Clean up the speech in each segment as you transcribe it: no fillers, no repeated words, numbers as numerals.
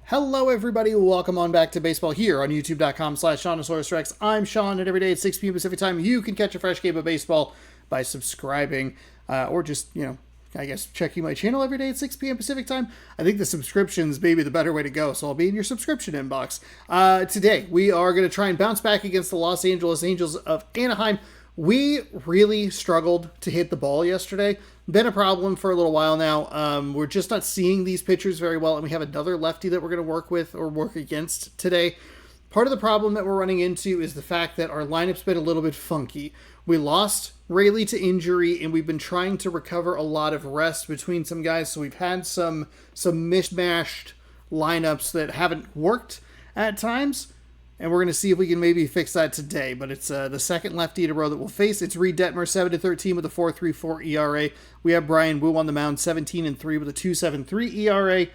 Hello, everybody. Welcome on back to baseball here on youtube.com/SeanOsaurusRex. I'm Sean, and every day at 6 p.m. Pacific time, you can catch a fresh game of baseball by subscribing or just, I guess, checking my channel every day at 6 p.m. Pacific time. I think the subscription's maybe the better way to go, so I'll be in your subscription inbox. Today, we are going to try and bounce back against the Los Angeles Angels of Anaheim. We really struggled to hit the ball yesterday. Been a problem for a little while now. We're just not seeing these pitchers very well, and we have another lefty that we're going to work with or work against today. Part of the problem that we're running into is the fact that our lineup's been a little bit funky. We lost Rayleigh to injury, and we've been trying to recover a lot of rest between some guys, so we've had some mishmashed lineups that haven't worked at times. And we're going to see if we can maybe fix that today. But it's the second lefty in a row that we'll face. It's Reed Detmer, 7-13 with a 4.34 ERA. We have Brian Wu on the mound, 17-3 with a 2.73 ERA.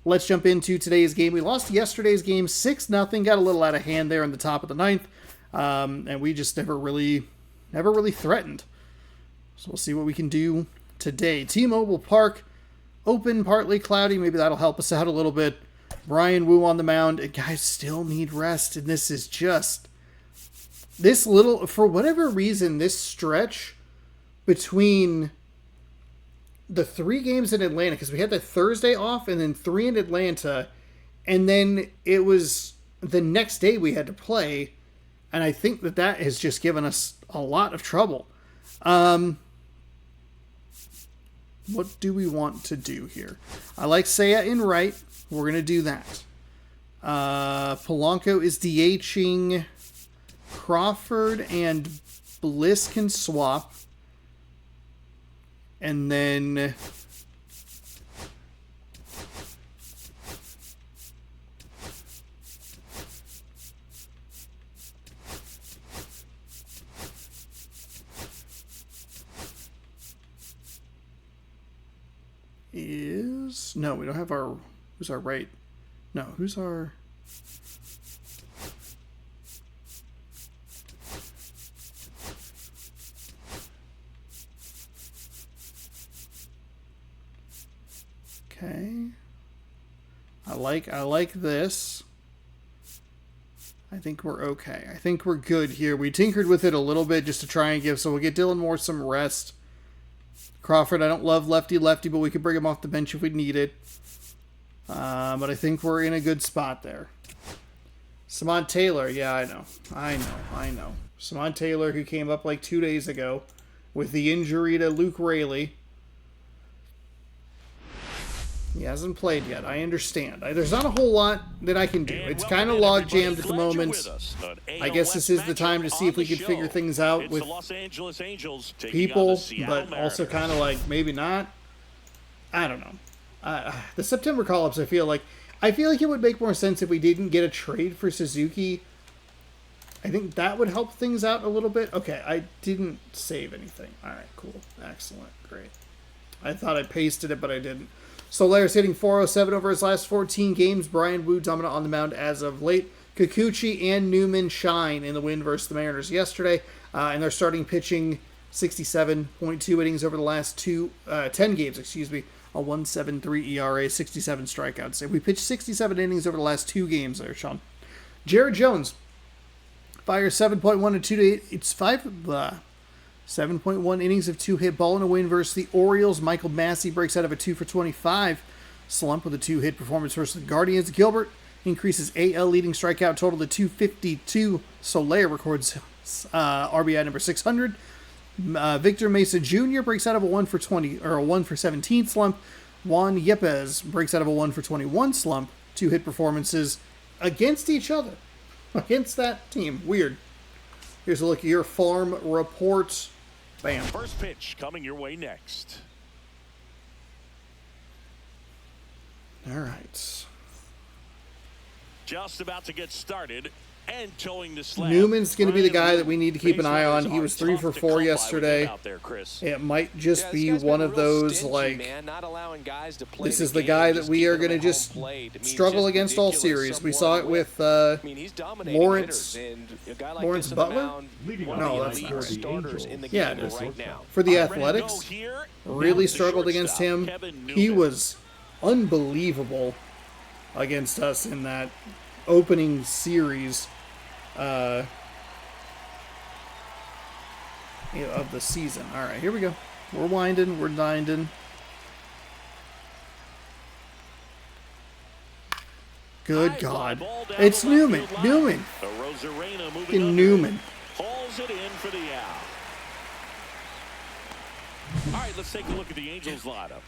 Let's jump into today's game. We lost yesterday's game 6-0. Got a little out of hand there in the top of the ninth. And we just never really threatened. So we'll see what we can do today. T-Mobile Park, open, partly cloudy. Maybe that'll help us out a little bit. Brian Wu on the mound, and guys still need rest, and this is just this little, for whatever reason, this stretch between the 3 games in Atlanta, because we had the Thursday off and then 3 in Atlanta, and then it was the next day we had to play, and I think that has just given us a lot of trouble. What do we want to do here? I like Seiya in right. We're going to do that. Polanco is DHing. Crawford and Bliss can swap. And then no, we don't have our... Who's our right? No, who's our... Okay. I like this. I think we're okay. I think we're good here. We tinkered with it a little bit just to try and give, so we'll get Dylan Moore some rest. Crawford, I don't love lefty, but we could bring him off the bench if we need it. But I think we're in a good spot there. Samad Taylor, yeah, I know. Samad Taylor, who came up like 2 days ago with the injury to Luke Rayleigh. He hasn't played yet. I understand. There's not a whole lot that I can do. It's kind of log jammed at the moment. I guess this is the time to see if we can figure things out with people, but also kind of like maybe not. I don't know. The September call-ups, I feel like it would make more sense if we didn't get a trade for Suzuki. I think that would help things out a little bit. Okay, I didn't save anything. All right, cool. Excellent. Great. I thought I pasted it, but I didn't. Solaire's hitting 407 over his last 14 games. Brian Wu dominant on the mound as of late. Kikuchi and Newman shine in the win versus the Mariners yesterday. And they're starting pitching 67.2 innings over the last 10 games, a 1.73 ERA, 67 strikeouts. So we pitched 67 innings over the last 2 games there, Sean. Jared Jones fires 7.1 and 2-8. It's 7.1 innings of 2-hit ball in a win versus the Orioles. Michael Massey breaks out of a 2-for-25 slump with a 2-hit performance versus the Guardians. Gilbert increases AL leading strikeout total to 252. Soler records RBI number 600. Victor Mesa Jr. breaks out of a 1-for-20 or a 1-for-17 slump. Juan Yepes breaks out of a 1-for-21 slump. 2-hit performances against each other, against that team. Weird. Here's a look at your farm report. Bam. First pitch coming your way next. All right. Just about to get started. And towing the slab. Newman's going to be the guy that we need to keep an eye on. He was 3 for 4 yesterday. It might just be one of those, like, this is the guy that we are going to just struggle against all series. We saw it with Lawrence Butler? No, that's not right. Yeah, it is. For the Athletics, really struggled against him. He was unbelievable against us in that opening series of the season. All right, here we go. We're winding. We're dinding. Good God. It's Newman. Newman. Fucking Newman. Hauls it in for the out. All right, let's take a look at the Angels lineup.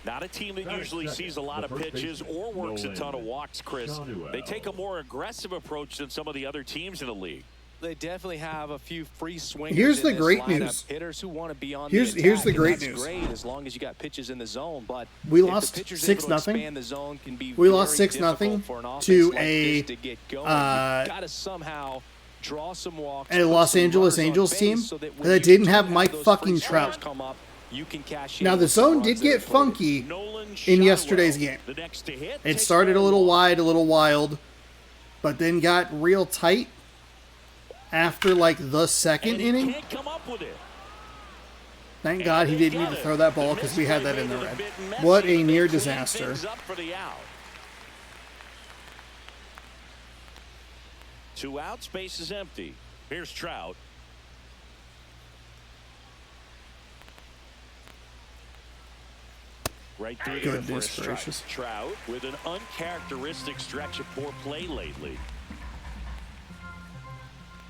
Not a team that usually sees a lot of pitches or works a ton of walks, Chris. They take a more aggressive approach than some of the other teams in the league. They definitely have a few free swingers. Here's the great news. Hitters who want to be on here's the great news. Great as long as you got pitches in the zone, but we lost 6-0. We lost 6-0 to a gotta somehow draw some walks. A Los Angeles Angels team that didn't have Mike fucking Trout. Now the zone did get funky in yesterday's game. It started a little wide, a little wild, but then got real tight after like the second inning. Thank God he didn't need to throw that ball because we had that in the red. What a near disaster. 2 outs, base is empty. Here's Trout. Right through the first gracious. Trout with an uncharacteristic stretch of poor play lately.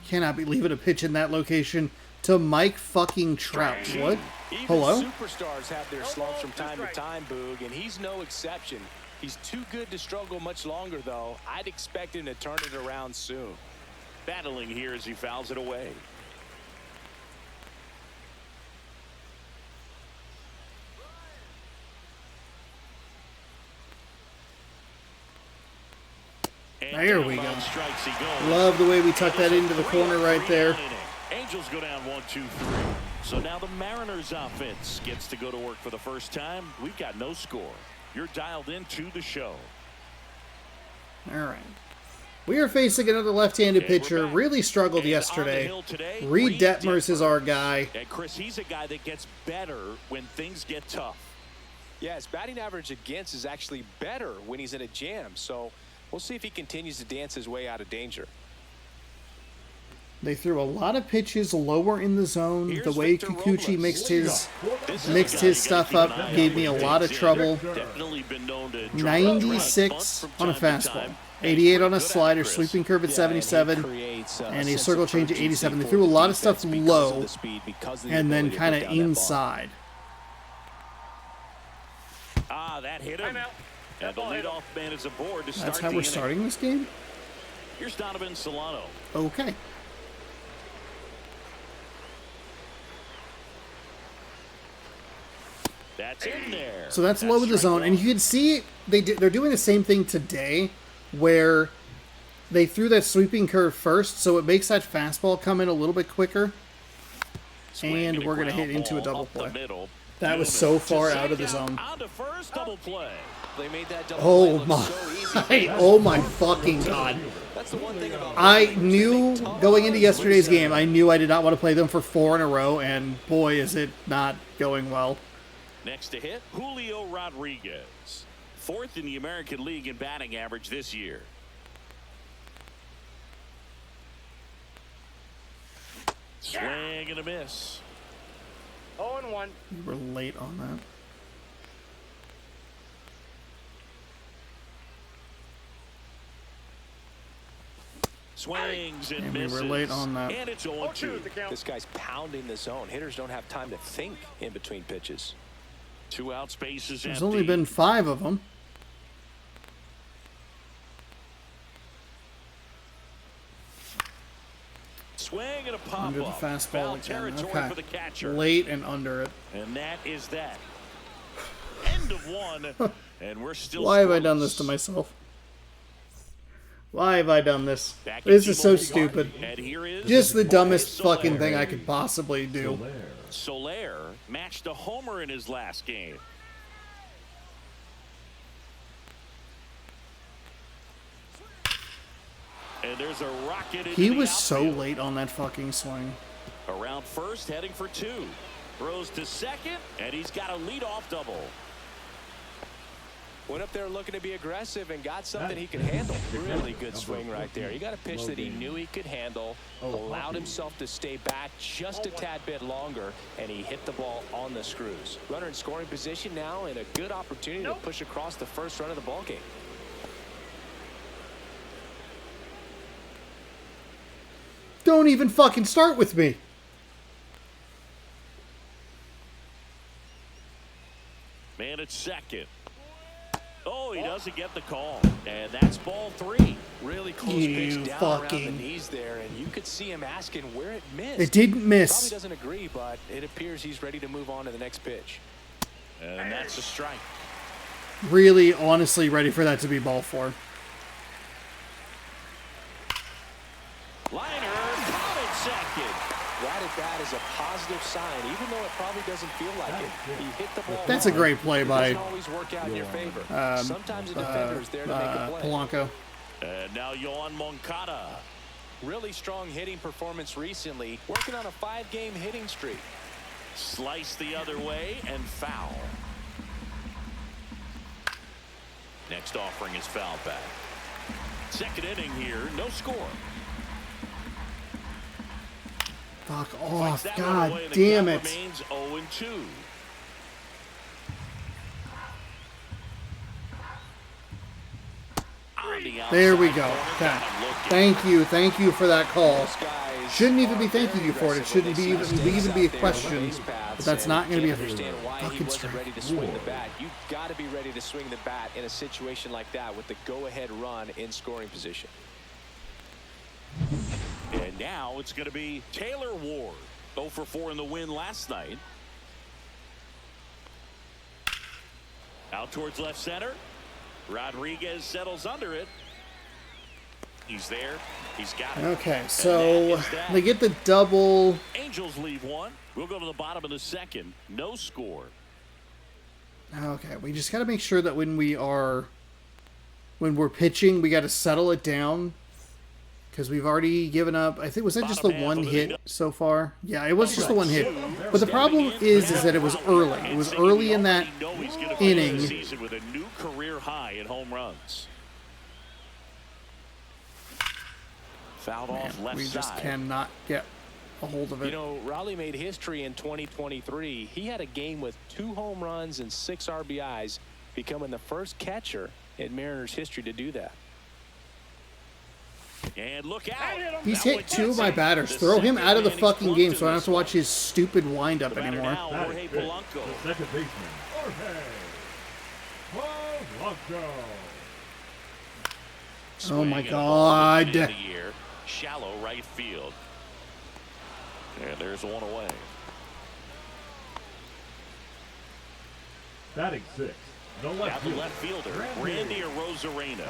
Cannot be leaving a pitch in that location to Mike fucking Trout. What? Hello? Superstars have their slumps from time to time, Boog, and he's no exception. He's too good to struggle much longer, though. I'd expect him to turn it around soon. Battling here as he fouls it away. There we go. Love the way we tuck that into the corner right there. Angels go down 1-2-3. So now the Mariners offense gets to go to work for the first time. We've got no score. You're dialed into the show. All right. We are facing another left-handed pitcher. Really struggled yesterday. Reed Detmers is our guy. And Chris, he's a guy that gets better when things get tough. Yeah, his batting average against is actually better when he's in a jam. So we'll see if he continues to dance his way out of danger. They threw a lot of pitches lower in the zone. The way Kikuchi mixed his stuff up gave me a lot of trouble. 96 on a fastball, 88 on a slider, sweeping curve at 77, and a circle change at 87. They threw a lot of stuff low and then kind of inside. That hit him. And the leadoff man is aboard to start. That's how we're starting this game? Here's Donovan Solano. Okay. That's in there. So that's low with the zone, and you can see they're doing the same thing today, where they threw that sweeping curve first, so it makes that fastball come in a little bit quicker, and we're gonna hit into a double play. That was so far out of the zone. They made that double oh my! Oh my fucking God! I knew going into yesterday's game, I knew I did not want to play them for 4 in a row, and boy, is it not going well. Next to hit, Julio Rodriguez. 4th in the American League in batting average this year. Swing and a miss. 0-1. You were late on that. Swings and misses. We were late on that. And it's 0-2. This guy's pounding the zone. Hitters don't have time to think in between pitches. 2 out, spaces empty. There's only been 5 of them. Swing and a pop Under the up. fastball again. Territory Okay. for the catcher. Late and under it. And that is that. End of 1. And we're still Why have I done this to myself? Why have I done this? This is so stupid. Just the dumbest fucking thing I could possibly do. Soler matched a homer in his last game. And there's a rocket into He the was so outfield. late on that fucking swing. Around first, heading for 2. Throws to second, and he's got a leadoff double. Went up there looking to be aggressive and got something he could handle. Really good swing right there. He got a pitch that he knew he could handle, allowed himself to stay back just a tad bit longer, and he hit the ball on the screws. Runner in scoring position now, and a good opportunity to push across the first run of the ball game. Don't even fucking start with me. Man at second. Oh, he doesn't get the call. And that's ball 3. Really close pitch down around the knees there, and you could see him asking where it missed. It didn't miss. Probably doesn't agree, but it appears he's ready to move on to the next pitch. And that's a strike. Really, honestly ready for that to be ball 4. Liner, caught at second. Right at that is a positive sign, even though it probably doesn't feel like it. He hit the ball. That's a great play by doesn't always work out in your favor. Sometimes a defender is there to make a play. Polanco. And now Yohan Moncada. Really strong hitting performance recently, working on a 5-game hitting streak. Slice the other way and foul. Next offering is foul back. Second inning here, no score. Fuck off. God damn it. Remains 0-2. There we go. Okay. Thank you. Thank you for that call. Shouldn't even be thanking you for it. It shouldn't be even be a question. But that's not going to be a fucking strike. Ready to swing the bat. You've got to be ready to swing the bat in a situation like that with the go-ahead run in scoring position. And now it's going to be Taylor Ward. 0 for 4 in the win last night. Out towards left center. Rodriguez settles under it. He's there. He's got it. Okay, so they get the double. Angels leave one. We'll go to the bottom of the second. No score. Okay, we just got to make sure that when we're pitching, we got to settle it down. Because we've already given up, I think, was that just the one hit so far? Yeah, it was just the one hit. But the problem is that it was early. It was early in that inning. With a new career high in home runs. Fouled off left side. We just cannot get a hold of it. You know, Raleigh made history in 2023. He had a game with 2 home runs and 6 RBIs, becoming the first catcher in Mariners history to do that. And look out. He's hit 2 of my batters. Throw him out of the fucking game so I don't have to watch his stupid windup anymore. Jorge Polanco. The second baseman, Jorge Polanco. Oh my God. Shallow right field. And there's one away. Batting 6. The left fielder. Left fielder, Randy Arozarena.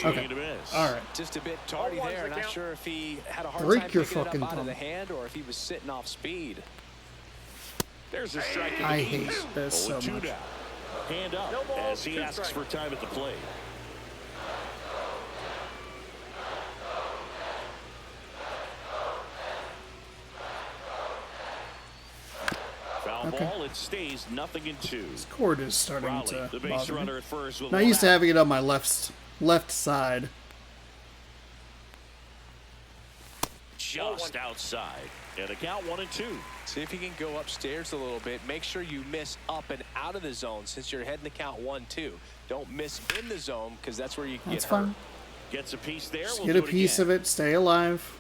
Okay. All right. Just a bit tardy there. Not sure if he had a hard Break time your picking it fucking up out of thumb. the hand or if he was sitting off speed. There's a strike. I hate this so much. Down. Hand up as he asks for time at the plate. Foul ball. It stays 0-2. This cord is starting Raleigh, to the base bother runner me. at first with Not used to having it on my left side. Just outside. And a count 1-2. See if you can go upstairs a little bit. Make sure you miss up and out of the zone since you're heading to count 1-2. Don't miss in the zone because that's where you can get hurt. Fine. Gets a piece there. Just we'll get a piece of it. Stay alive.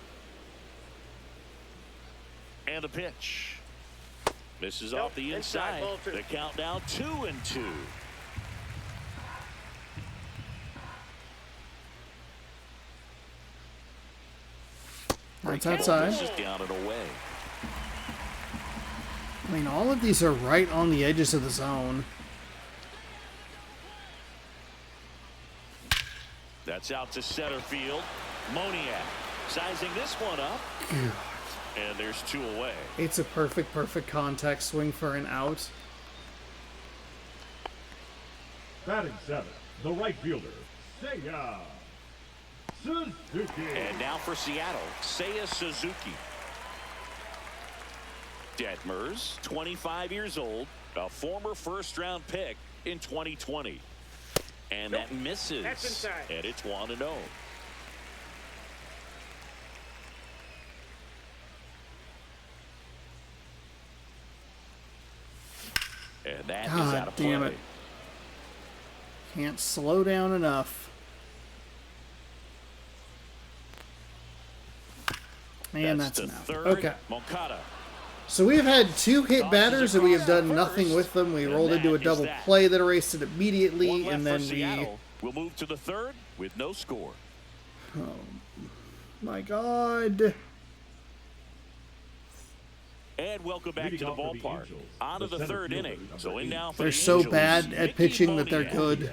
And a pitch. Misses off the inside. The count now 2-2. That's outside. This is down and away. I mean, all of these are right on the edges of the zone. That's out to center field. Moniak sizing this one up. And there's 2 away. It's a perfect contact swing for an out. Batting 7. The right fielder, Seiya Suzuki. And now for Seattle, Seiya Suzuki. Detmers, 25 years old, a former first-round pick in 2020. And that misses. That's inside. And it's 1-0. And that is out of play. Damn it. Can't slow down enough. And that's the an out. third. Okay. Moncada. So we have had 2 hit batters and we have done nothing with them. We rolled into a double play that erased it immediately, and then we'll move to the third with no score. Oh my God. And welcome back to the ballpark. On to the third inning. So in now for They're the so Angels, bad at Mickey pitching that they're Moniak. good.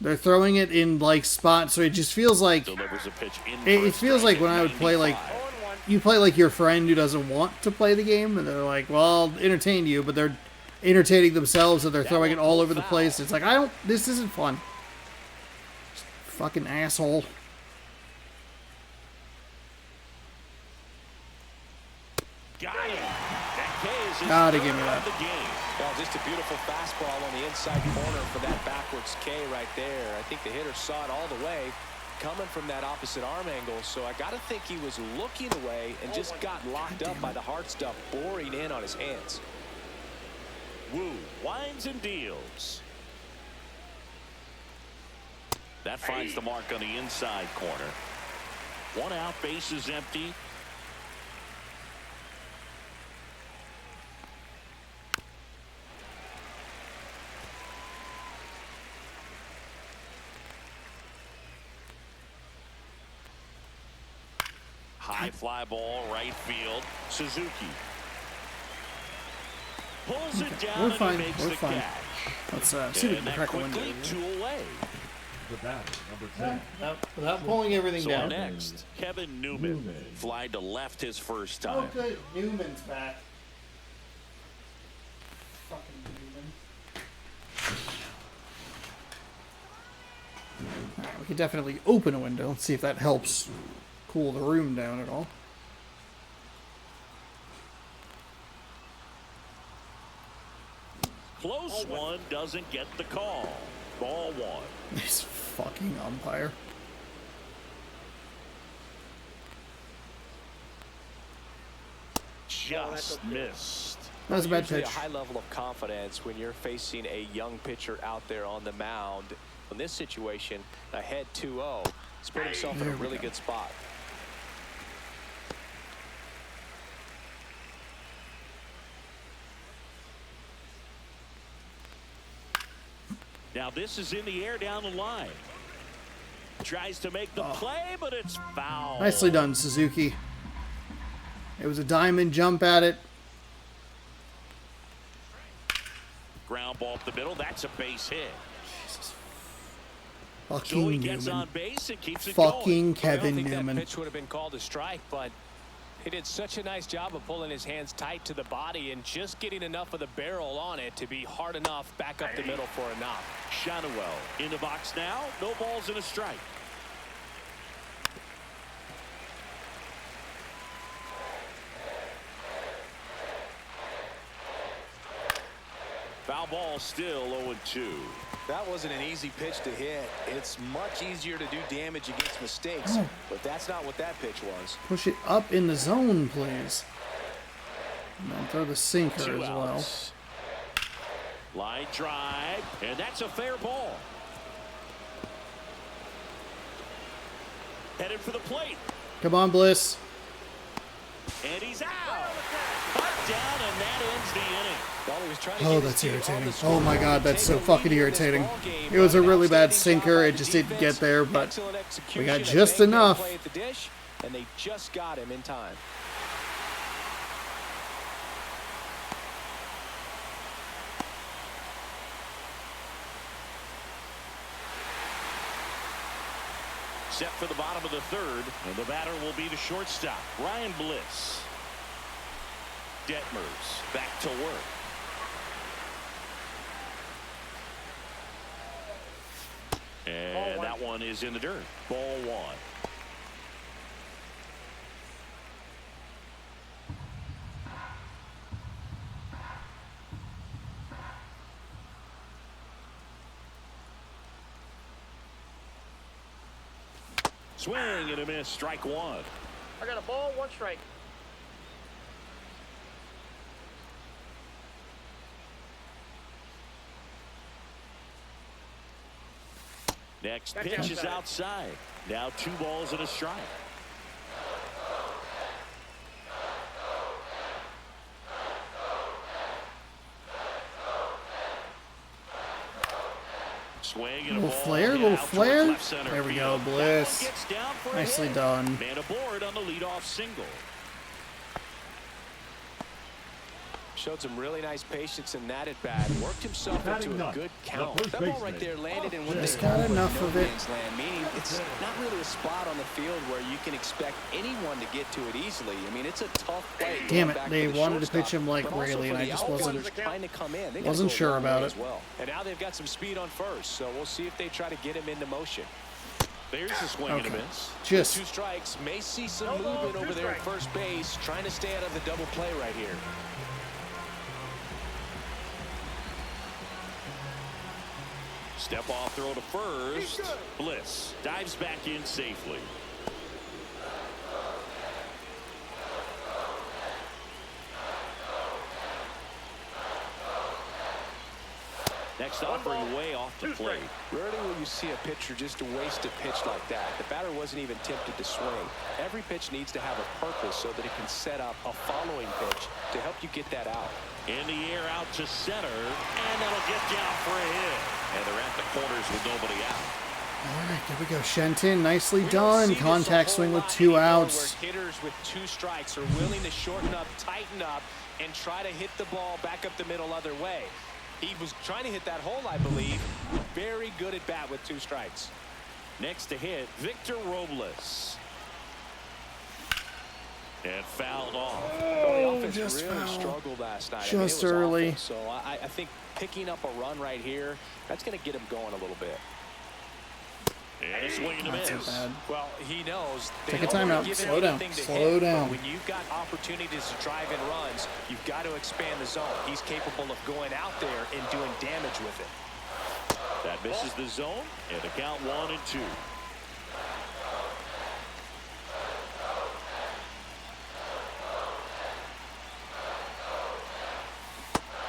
They're throwing it in like spots, so it just feels like Delivers a pitch in it for a feels strike like when at I would play like 95. 0-1. you play like your friend who doesn't want to play the game, and they're like, well, I'll entertain you, but they're entertaining themselves and they're throwing it all over the place. It's like, this isn't fun. Fucking asshole. Got him. That K is his Gotta third give me that. of the game. Well, just a beautiful fastball on the inside corner for that backwards K right there. I think the hitter saw it all the way coming from that opposite arm angle, so I got to think he was looking away and just got locked up by the hard stuff boring in on his hands. Wu winds and deals. That finds the mark on the inside corner. 1 out, base is empty. High fly ball, right field. Suzuki pulls it down We're and fine. makes We're the fine. catch. Let's see if we And can that crack a window. quickly 2 away. The batter, number 10. Without pulling everything So down. next, Kevin Newman fly to left his first Oh, time. good. Newman's back. Fucking Newman. Alright, we can definitely open a window. Let's see if that helps cool the room down at all. Close one, doesn't get the call. Ball 1. This fucking umpire. Just missed. That was a bad Usually pitch. a high level of confidence when you're facing a young pitcher out there on the mound. In this situation, ahead 2-0, he's put himself in a really good spot. Now this is in the air down the line. Tries to make the play, but it's foul. Nicely done, Suzuki. It was a diamond jump at it. Ground ball up the middle. That's a base hit. Fucking Joey gets Newman. on base and keeps it going. Fucking I don't Kevin think Newman. that pitch would have been called a strike, but he did such a nice job of pulling his hands tight to the body and just getting enough of the barrel on it to be hard enough back up the middle for a knock. Shanoel in the box now. No balls and a strike. Foul ball still 0-2. That wasn't an easy pitch to hit. It's much easier to do damage against mistakes, but that's not what that pitch was. Push it up in the zone, please. And then throw the sinker 2 as well. outs. Line drive, and that's a fair ball. Headed for the plate, Come on, Bliss. and he's out. Cut down, and that ends the inning. Well, he was trying to Oh, get his that's team on irritating. the Oh score my god, and that's take so a fucking lead in this irritating. ballgame, It was a but an really bad outstanding sinker. job It by just the didn't get defense, there, but excellent we execution, got a just bang enough. play at the dish, and they just got him in time. Set for the bottom of the third, and the batter will be the shortstop, Ryan Bliss. Detmers back to work. And that one is in the dirt. Ball 1. Swing and a miss. Strike one. I got a ball, 1 strike. Next pitch is outside. Now 2 balls and a strike. Swing and a Little ball flare, hit little out flare. towards left center There we field. go, That one Bliss. gets down for a Nicely hit. done. Man aboard on the leadoff single. Showed some really nice patience in that at bat. Worked himself into a good count. That ball right there landed in what they Just call got enough no of it. man's land, meaning it's not really a spot on the field where you can expect anyone to get to it easily. I mean, it's a tough play. Damn going it, back they to the wanted to shortstop, pitch him like but also Rayleigh, and for I the just outfielders wasn't trying to come in. They gotta wasn't go a sure long about way it. as well. And now they've got some speed on first, so we'll see if they try to get him into motion. There's a swing and a miss. Just 2 strikes. May see some movement over there at first base, trying to stay out of the double play right here. Step off throw to first. Bliss dives back in safely. Next offering way off the plate. Rarely will you see a pitcher just waste a pitch like that. The batter wasn't even tempted to swing. Every pitch needs to have a purpose so that it can set up a following pitch to help you get that out. In the air out to center, and that'll get down for a hit. And they're at the corners with nobody out. all right. There we go. Shenton, nicely We don't done. see this a Contact whole swing with lot 2 anymore outs. Where hitters with 2 strikes are willing to shorten up, tighten up, and try to hit the ball back up the middle other way. He was trying to hit that hole, I believe. Very good at bat with 2 strikes. Next to hit, Victor Robles. And fouled off. The offense just really foul. struggled last night. Just it was early. awful. So I think picking up a run right here, that's going to get him going a little bit. And a swing and a Not too miss. bad. Well, he knows. They Take a don't wanna timeout. give him Slow down. anything to Slow hit, down. But when you've got opportunities to drive in runs, you've got to expand the zone. He's capable of going out there and doing damage with it. That misses the zone, and the count 1 and 2.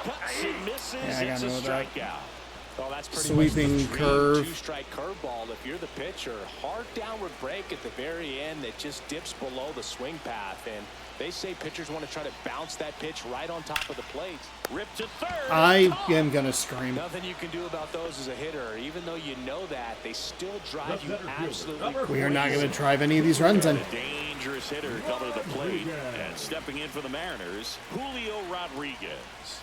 Cuts and misses. Yeah, I It's a gotta know that. strikeout. Well, that's pretty Sweeping much the dream curve. 2-strike curveball. If you're the pitcher, hard downward break at the very end that just dips below the swing path. And they say pitchers want to try to bounce that pitch right on top of the plate. Ripped to third. I am going to scream. Nothing you can do about those as a hitter. Even though you know that, they still drive you absolutely crazy. We are not going to drive any of these runs in. A dangerous hitter coming to the plate. And stepping in for the Mariners, Julio Rodriguez.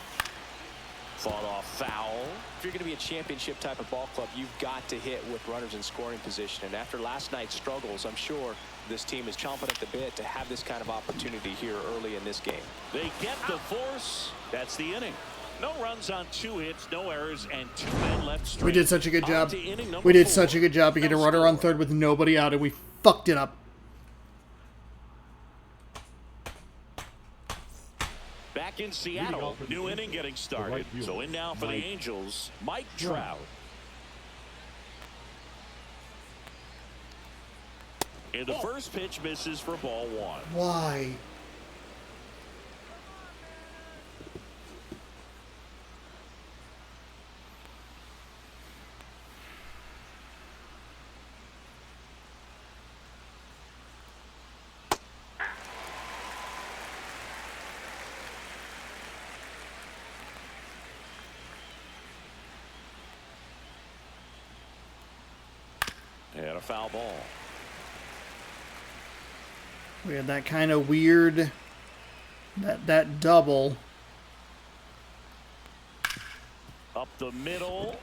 Fought off foul. If you're going to be a championship type of ball club, you've got to hit with runners in scoring position. And after last night's struggles, I'm sure this team is chomping at the bit to have this kind of opportunity here early in this game. They get the force. That's the inning. No runs on 2 hits, no errors, and 2 men left straight. We did such a good On job. to inning number We did 4. such a good job to get a No runner on score. third with nobody out, and we fucked it up. Back in Seattle, new inning getting started. So in now for the Angels, Mike Trout. And the first pitch misses for ball 1. Why? And a foul ball. We had that kind of weird, that double. Up the middle.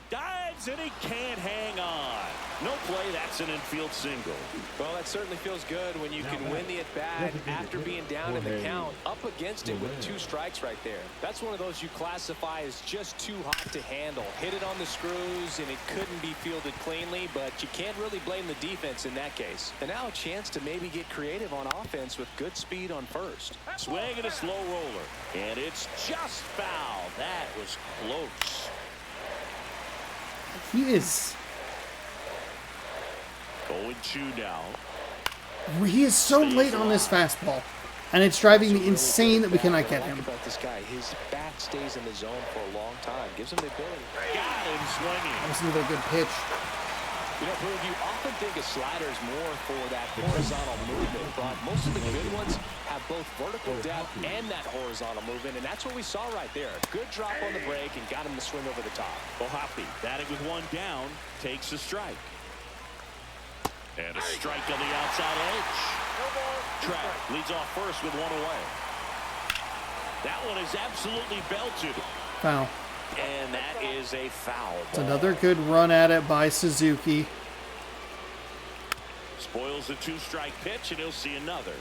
Dives and he can't hang on. No play. That's an infield single. Well, that certainly feels good when you can win the at-bat after being down in the count, up against it with 2 strikes right there. That's one of those you classify as just too hot to handle. Hit it on the screws, and it couldn't be fielded cleanly, but you can't really blame the defense in that case. And now a chance to maybe get creative on offense with good speed on first. Swing and a slow roller. And it's just foul. That was close. He is. 0-2 now. He is so late on this fastball, and it's driving me insane that we cannot get him. About this guy, his bat stays in the zone for a long time. Gives him the ability. Got him swinging. That was another good pitch. You know, Boog, you often think of sliders more for that horizontal movement, but most of the good ones have both vertical depth and that horizontal movement, and that's what we saw right there. Good drop on the break and got him to swing over the top. Hoppy batting with one down, takes a strike. And a strike on the outside edge. Trout leads off first with one away. That one is absolutely belted. Foul. And that is a foul It's ball. another good run at it by Suzuki. Spoils the 2-strike pitch, and he'll see another.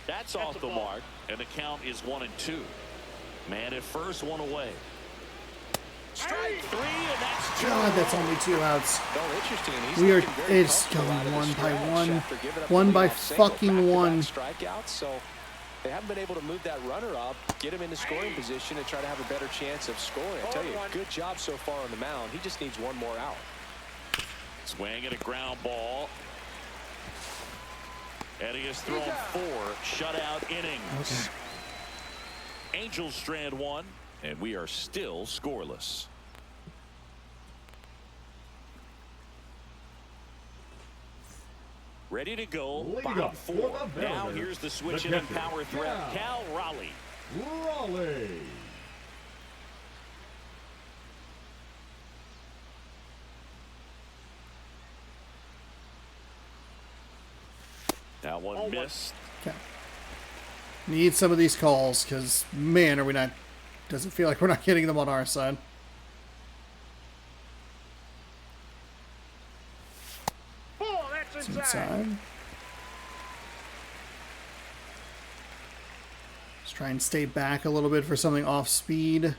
That's off the mark, and the count is 1-2. Man at first, one away. Strike 3, and that's 2. God, that's only 2 outs. Oh, interesting. He's We are. looking very It's comfortable going out of the 1 by stretch 1. after giving up 1 the by leadoff single, fucking 1. Strikeouts, so they haven't been able to move that runner up, get him into scoring position, and try to have a better chance of scoring. I tell you, good job so far on the mound. He just needs one more out. Swing at a ground ball. And he has thrown 4 shutout innings. Okay. Angels strand 1, and we are still scoreless. Ready to go, Lead bottom up 4. for the Now Mariners, here's the switch the in and catcher, power threat, Cal Raleigh. Raleigh. That one missed. Okay. Need some of these calls, because, man, are we not... Doesn't feel like we're not getting them on our side. Oh, that's It's inside. inside. Let's try and stay back a little bit for something off speed.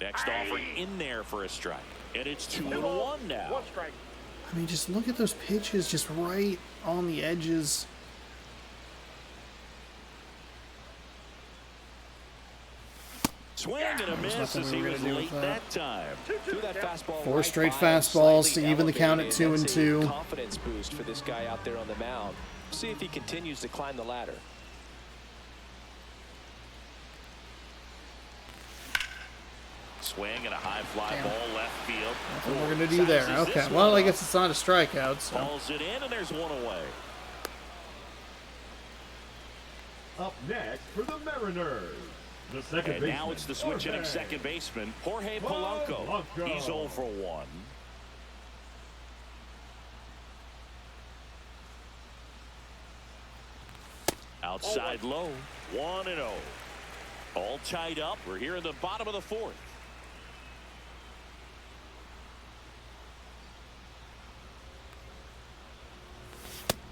Next offering in there for a strike. And it's 2-1 now. 1 strike. I mean, just look at those pitches just right on the edges. Swing and a miss nothing as we he were was gonna do late with that time. Threw that fastball 4 right straight by him, fastballs slightly to even the count at elevated. 2-2. That's a confidence boost for this guy out there on the mound. See if he continues to climb the ladder. Swing and a high fly ball left field. That's what we're going to do there. Sizes Okay, this well, one I up. guess it's not a strikeout, so... Balls it in, and there's one away. Up next for the Mariners, the second And baseman. now it's the switch hitting second baseman, Jorge Polanco. Polanco. He's 0 for 1. Outside low, 1-0. All tied up. We're here in the bottom of the 4th.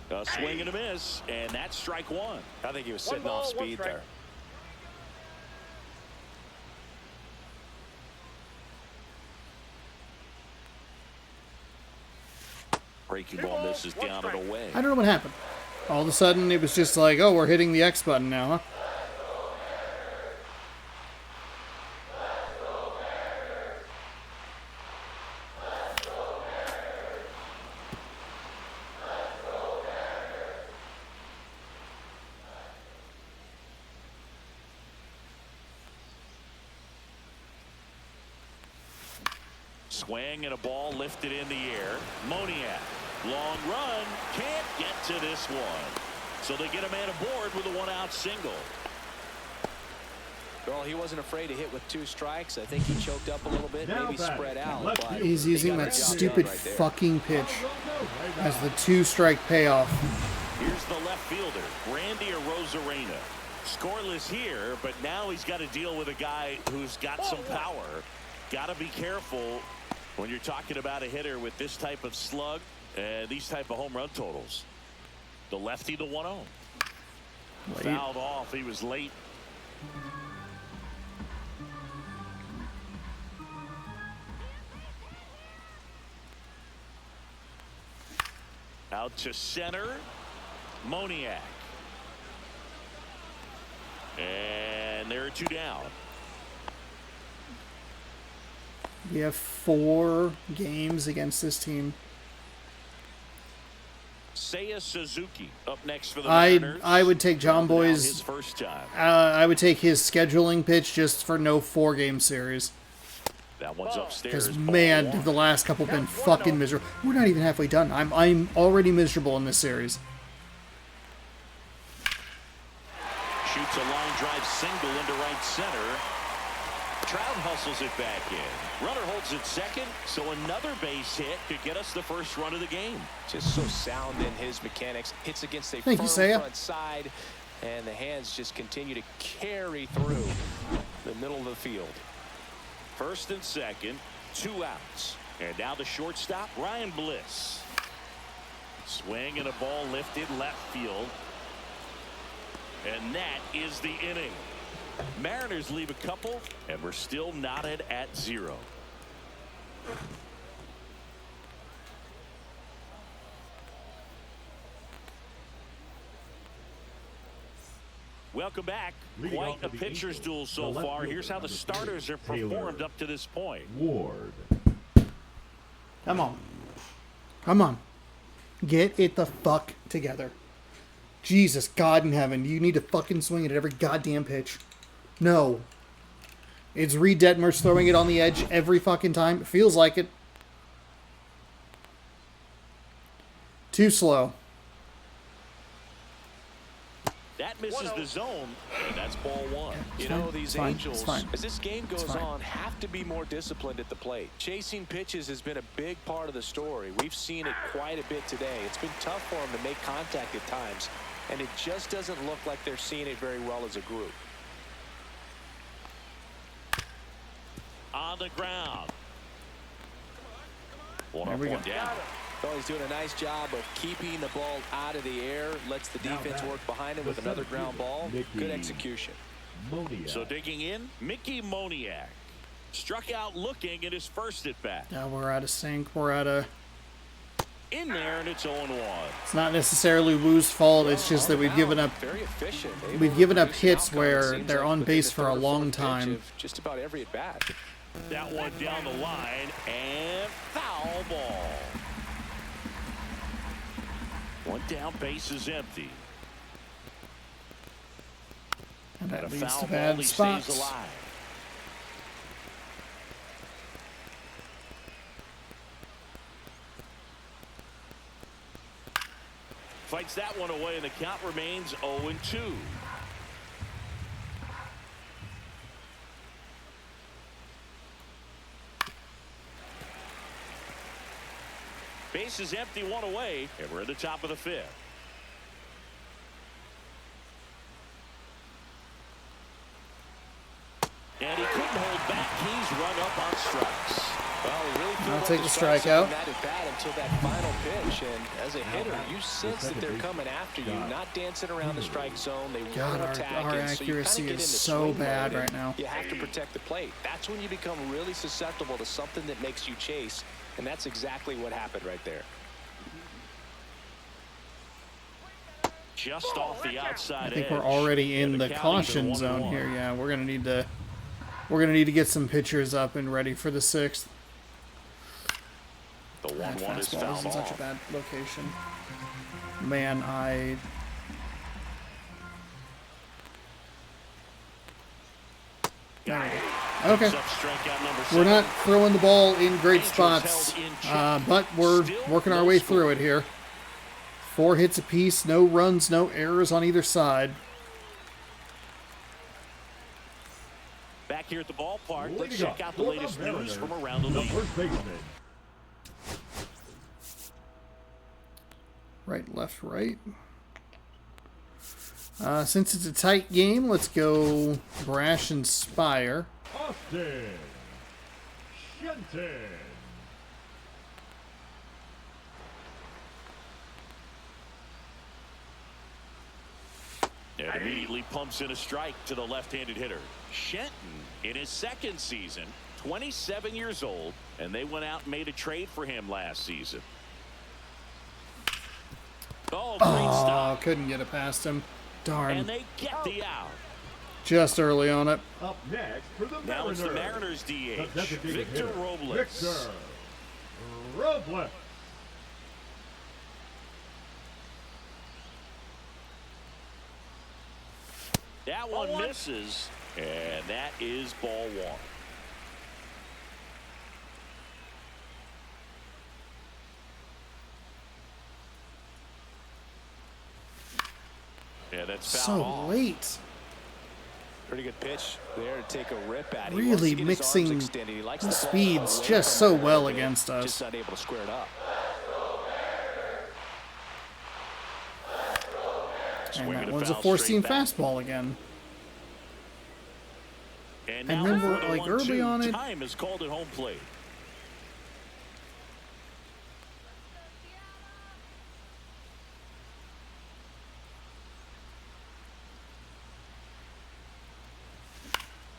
A swing and a miss, and that's strike 1. I think he was sitting ball, off 1 speed strike. there. Breaking ball misses down and away. I don't know what happened. All of a sudden, it was just like, oh, we're hitting the X button now, huh? Swing and a ball lifted in the air. Moniak, long run, can't get to this one. So they get a man aboard with a 1-out single. Well, he wasn't afraid to hit with 2 strikes. I think he choked up a little bit, Now maybe batting, spread out. left But field. He's he using got that the job stupid done right there. fucking pitch as the 2-strike payoff. Here's the left fielder, Randy Arozarena. Scoreless here, but now he's got to deal with a guy who's got some power. Got to be careful when you're talking about a hitter with this type of slug and these type of home run totals. The lefty, the 1-0. Late. Fouled off. He was late. Out to center. Moniak. And there are 2 down. We have 4 games against this team. Seiya Suzuki up next for the Mariners. I would take John Boy's. His first time. I would take his scheduling pitch just for no 4-game series. That one's upstairs. Because man, have the last couple been fucking miserable. We're not even halfway done. I'm already miserable in this series. Shoots a line drive single into right center. Trout hustles it back in. Runner holds it second, so another base hit could get us the first run of the game. Just so sound in his mechanics. Hits against a Thank you, firm Seiya. front side, and the hands just continue to carry through the middle of the field. First and second, 2 outs. And now the shortstop, Ryan Bliss. Swing and a ball lifted left field. And that is the inning. Mariners leave a couple, and we're still knotted at 0. Welcome back. Leading Quite off a for the pitcher's Angels, duel so the left far. fielder, Here's how the number 3, starters have Taylor performed up to this point. Ward. Come on. Come on. Get it the fuck together. Jesus God in heaven. You need to fucking swing it at every goddamn pitch. No. It's Reed Detmers throwing it on the edge every fucking time. It feels like it. Too slow. That misses the zone, and that's ball 1. You know, these Angels, fine. as this game goes fine. on, have to be more disciplined at the plate. Chasing pitches has been a big part of the story. We've seen it quite a bit today. It's been tough for them to make contact at times, and it just doesn't look like they're seeing it very well as a group. On the ground. One There up, we go. one down. Well, he's doing a nice job of keeping the ball out of the air, lets the defense work behind him with another ground ball. Good execution. Moniak. So digging in, Mickey Moniak. Struck out looking at his first at bat. Now we're out of sync. We're out of... In there, and it's 0-1. It's not necessarily Wu's fault. It's just that we've given up... Very efficient. We've given up Produce an hits outcome, where it seems they're like, on within base the for a third or long fourth pitch time. of just about every at bat. That one down the line, and foul ball. One down, base is empty. And And that a leads foul to ball, bad he spots. stays alive. Fights that one away, and the count remains 0-2. Base is empty, one away, and we're at the top of the 5th. And he couldn't hold back. He's run up on strikes. Well, he really I'll take the strikeout. That at bat until that final pitch, and as a hitter, you sense that they're coming after you, not dancing around the strike zone. They God, want to attack our it, so you kinda accuracy get is into so swing bad mode, right and now. You have to protect the plate. That's when you become really susceptible to something that makes you chase, and that's exactly what happened right there. Just off the outside I think edge. we're already in And the count caution even zone 1-1. here. Yeah, we're gonna need to get some pitchers up and ready for the 6th. The That 1-1 is fastball fouled is in such a off. bad location. Man, I... There we go. Okay. Picks up strikeout number We're 7. not throwing the ball in great Angels spots, held in check. but we're Still working our no way score. through it here. 4 hits apiece, no runs, no errors on either side. Back here at the ballpark, let's Leading check up out the for latest Mariners, news from around the the league. first baseman. Right, left, right. Since it's a tight game, let's go Brash and Spire. Austin Shenton. And immediately pumps in a strike to the left-handed hitter. Shenton, in his second season, 27 years old, and they went out and made a trade for him last season. Oh, great Oh, stop. couldn't get it past him. Darn. And they get the out. Just early on it. Up next for the Now Mariners. it's the Mariners The DH, designated Victor hitter, Robles. Victor Robles. That one misses, and that is ball one. Yeah, that's fouled So off. late. Pretty good pitch there to take a rip at. Really mixing the speeds just so well against us. Just not able to square it up. And that one's a four-seam fastball again. And And now remember, for the like, early 1-2, on it- time is called at home plate.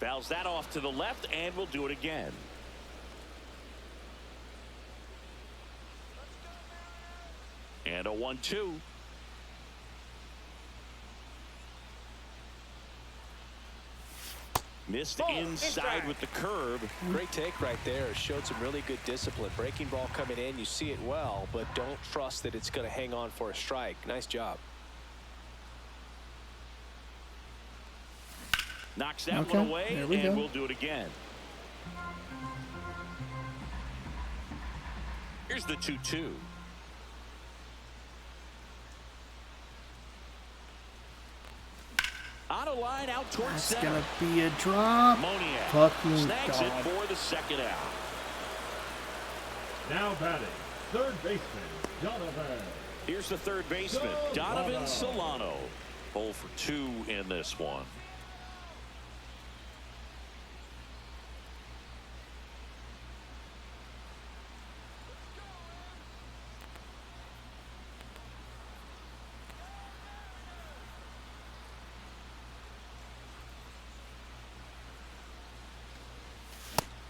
Fouls that off to the left, and we'll do it again. And a 1-2. Missed inside with the curve. Great take right there. Showed some really good discipline. Breaking ball coming in, you see it well, but don't trust that it's going to hang on for a strike. Nice job. Knocks that Okay, one away, there we and go. we'll do it again. Here's the 2-2. On a line out towards It's center. gonna be a drop. Moniak Fucking snags it God. for the second out. Now batting, third baseman, Donovan. Here's the third baseman, Donovan Solano. 0 for 2 in this one.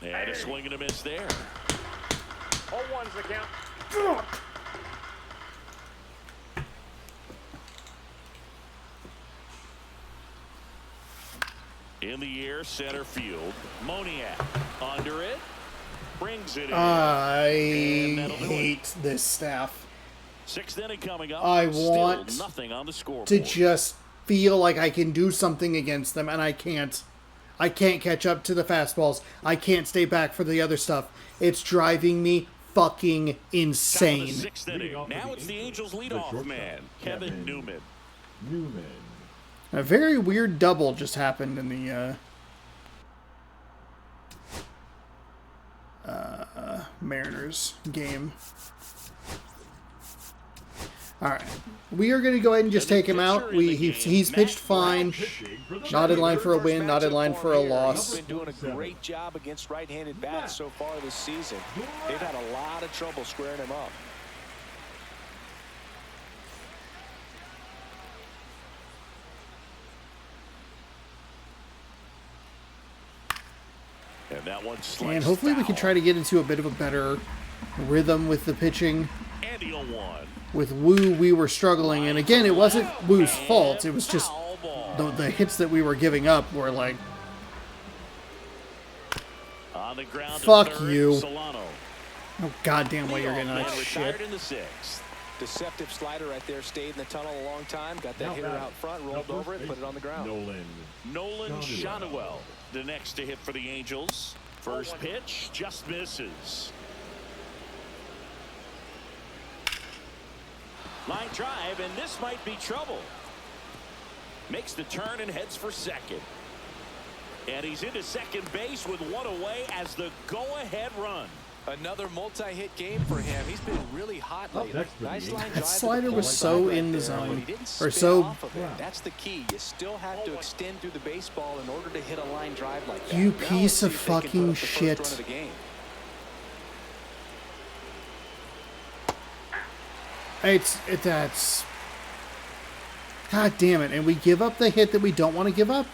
And a swing and a miss there. 0-1's the count. In the air, center field. Moniak under it. Brings it in. I And that'll do it. hate this staff. Sixth inning coming up. I Still want nothing on the scoreboard. To just feel like I can do something against them, and I can't. I can't catch up to the fastballs. I can't stay back for the other stuff. It's driving me fucking Top of the insane. sixth inning. Now it's the Angels leadoff man, Kevin Newman. A very weird double just happened in the Mariners game. All right, we are going to go ahead and just take him out. He's pitched fine. Not in line for a win, not in line for a loss. He's been doing a great job against right-handed bats so far this season. They've had a lot of trouble squaring him up. And that one And sliced hopefully we foul. can try to get into a bit of a better rhythm with the pitching. And he'll one. With Wu, we were struggling, and again, it wasn't Wu's fault. It was just Foul ball. the hits that we were giving up were like, On the ground to Fuck third, you. Solano. oh goddamn way you're getting Man that retired shit. in the sixth. Deceptive slider right there. Stayed in the tunnel a long time. Got that Now hitter batting, out front, rolled the over it, first put it on the ground. Nolan Shanuel. Shanuel, the next to hit for the Angels. First pitch just misses. Line drive, and this might be trouble. Makes the turn and heads for second. And he's into second base with one away as the go-ahead run. Another multi-hit game for him. He's been really hot lately. next for the Nice line Angels. drive. That to the slider was plate so right in the there, zone. but he didn't Or spin so- off of it. That's the key. You still have to extend through the baseball in order to hit a line drive like that. You Now piece let's see of if they can put fucking up the first shit. run of the game. That's God damn it, and we give up the hit that we don't want to give up.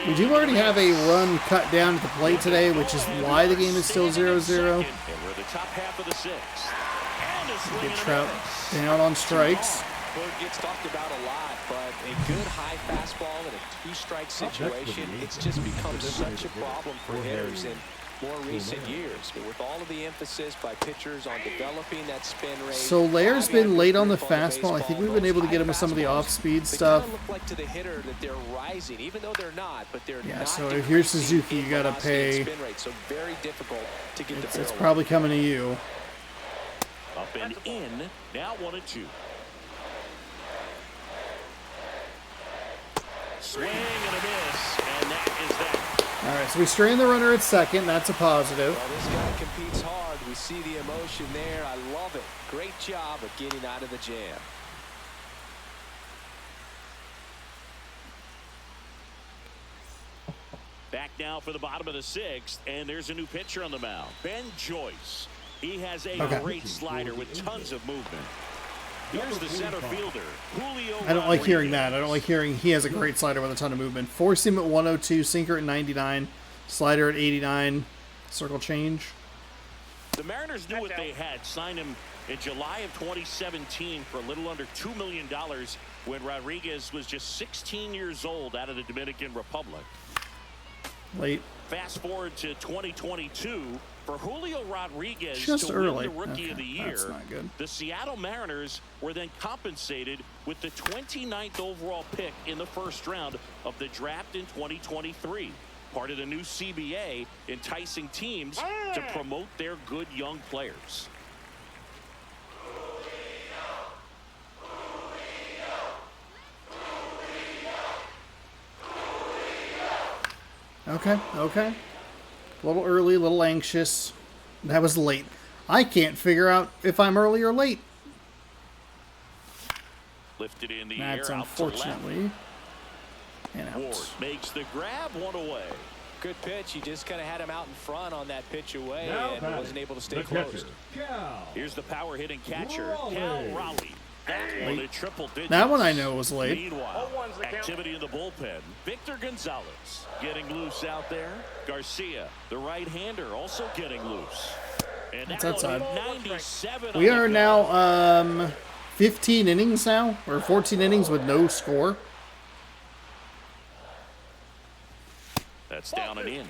We do already have a run cut down at the plate today, which is why the game is still 0-0. And we're the top half of the sixth. And a swing Get and a Trout miss. down on strikes. Well, it gets talked about a lot, but a good high fastball in a two-strike situation, it's just become such a problem for hitters in more recent years. But with all of the emphasis by pitchers on developing that spin rate. So Lair's been late on the fastball. I think we've been able to get him with some of the off-speed stuff. They kind of look like to the hitter that they're rising, even though they're not. But they're Yeah, not. so if you're Suzuki, you got to pay. Spin rate, so very difficult to get the It's barrel. probably coming to you. Up and in. Now 1-2. Swing and a miss, and that is that. All right, so we strain the runner at second. That's a positive. Well, this guy competes hard. We see the emotion there. I love it. Great job of getting out of the jam. Back now for the bottom of the sixth, and there's a new pitcher on the mound, Ben Joyce. He has a great slider with tons of movement. Here's the center fielder, Julio. I don't like hearing that. I don't like hearing he has a great slider with a ton of movement. Four seam at 102, sinker at 99, slider at 89, circle change. The Mariners knew what they had. Signed him in July of 2017 for a little under $2 million when Rodriguez was just 16 years old out of the Dominican Republic. Late. Fast forward to 2022 for Julio Rodriguez Just to early. win the Rookie of the Year. That's not good. The Seattle Mariners were then compensated with the 29th overall pick in the first round of the draft in 2023. Part of the new CBA, enticing teams to promote their good young players. Okay, okay. A little early, a little anxious. That was late. I can't figure out if I'm early or late. Lifted in the That's air out to left. unfortunately. And Ward out. makes the grab, one away. Good pitch. He just kind of had him out in front on that pitch away Now and batting, wasn't able to stay the close. catcher, Cal. Here's the power hitting catcher, Raleigh. Cal Raleigh. That one at triple digits. That one I know was late. Meanwhile, 0-1's the count. activity in the bullpen. Victor Gonzalez getting loose out there. Garcia, the right-hander, also getting loose. And That's that outside. one, 97 We on the are go. now 15 innings now, or 14 innings with no score. That's down and in.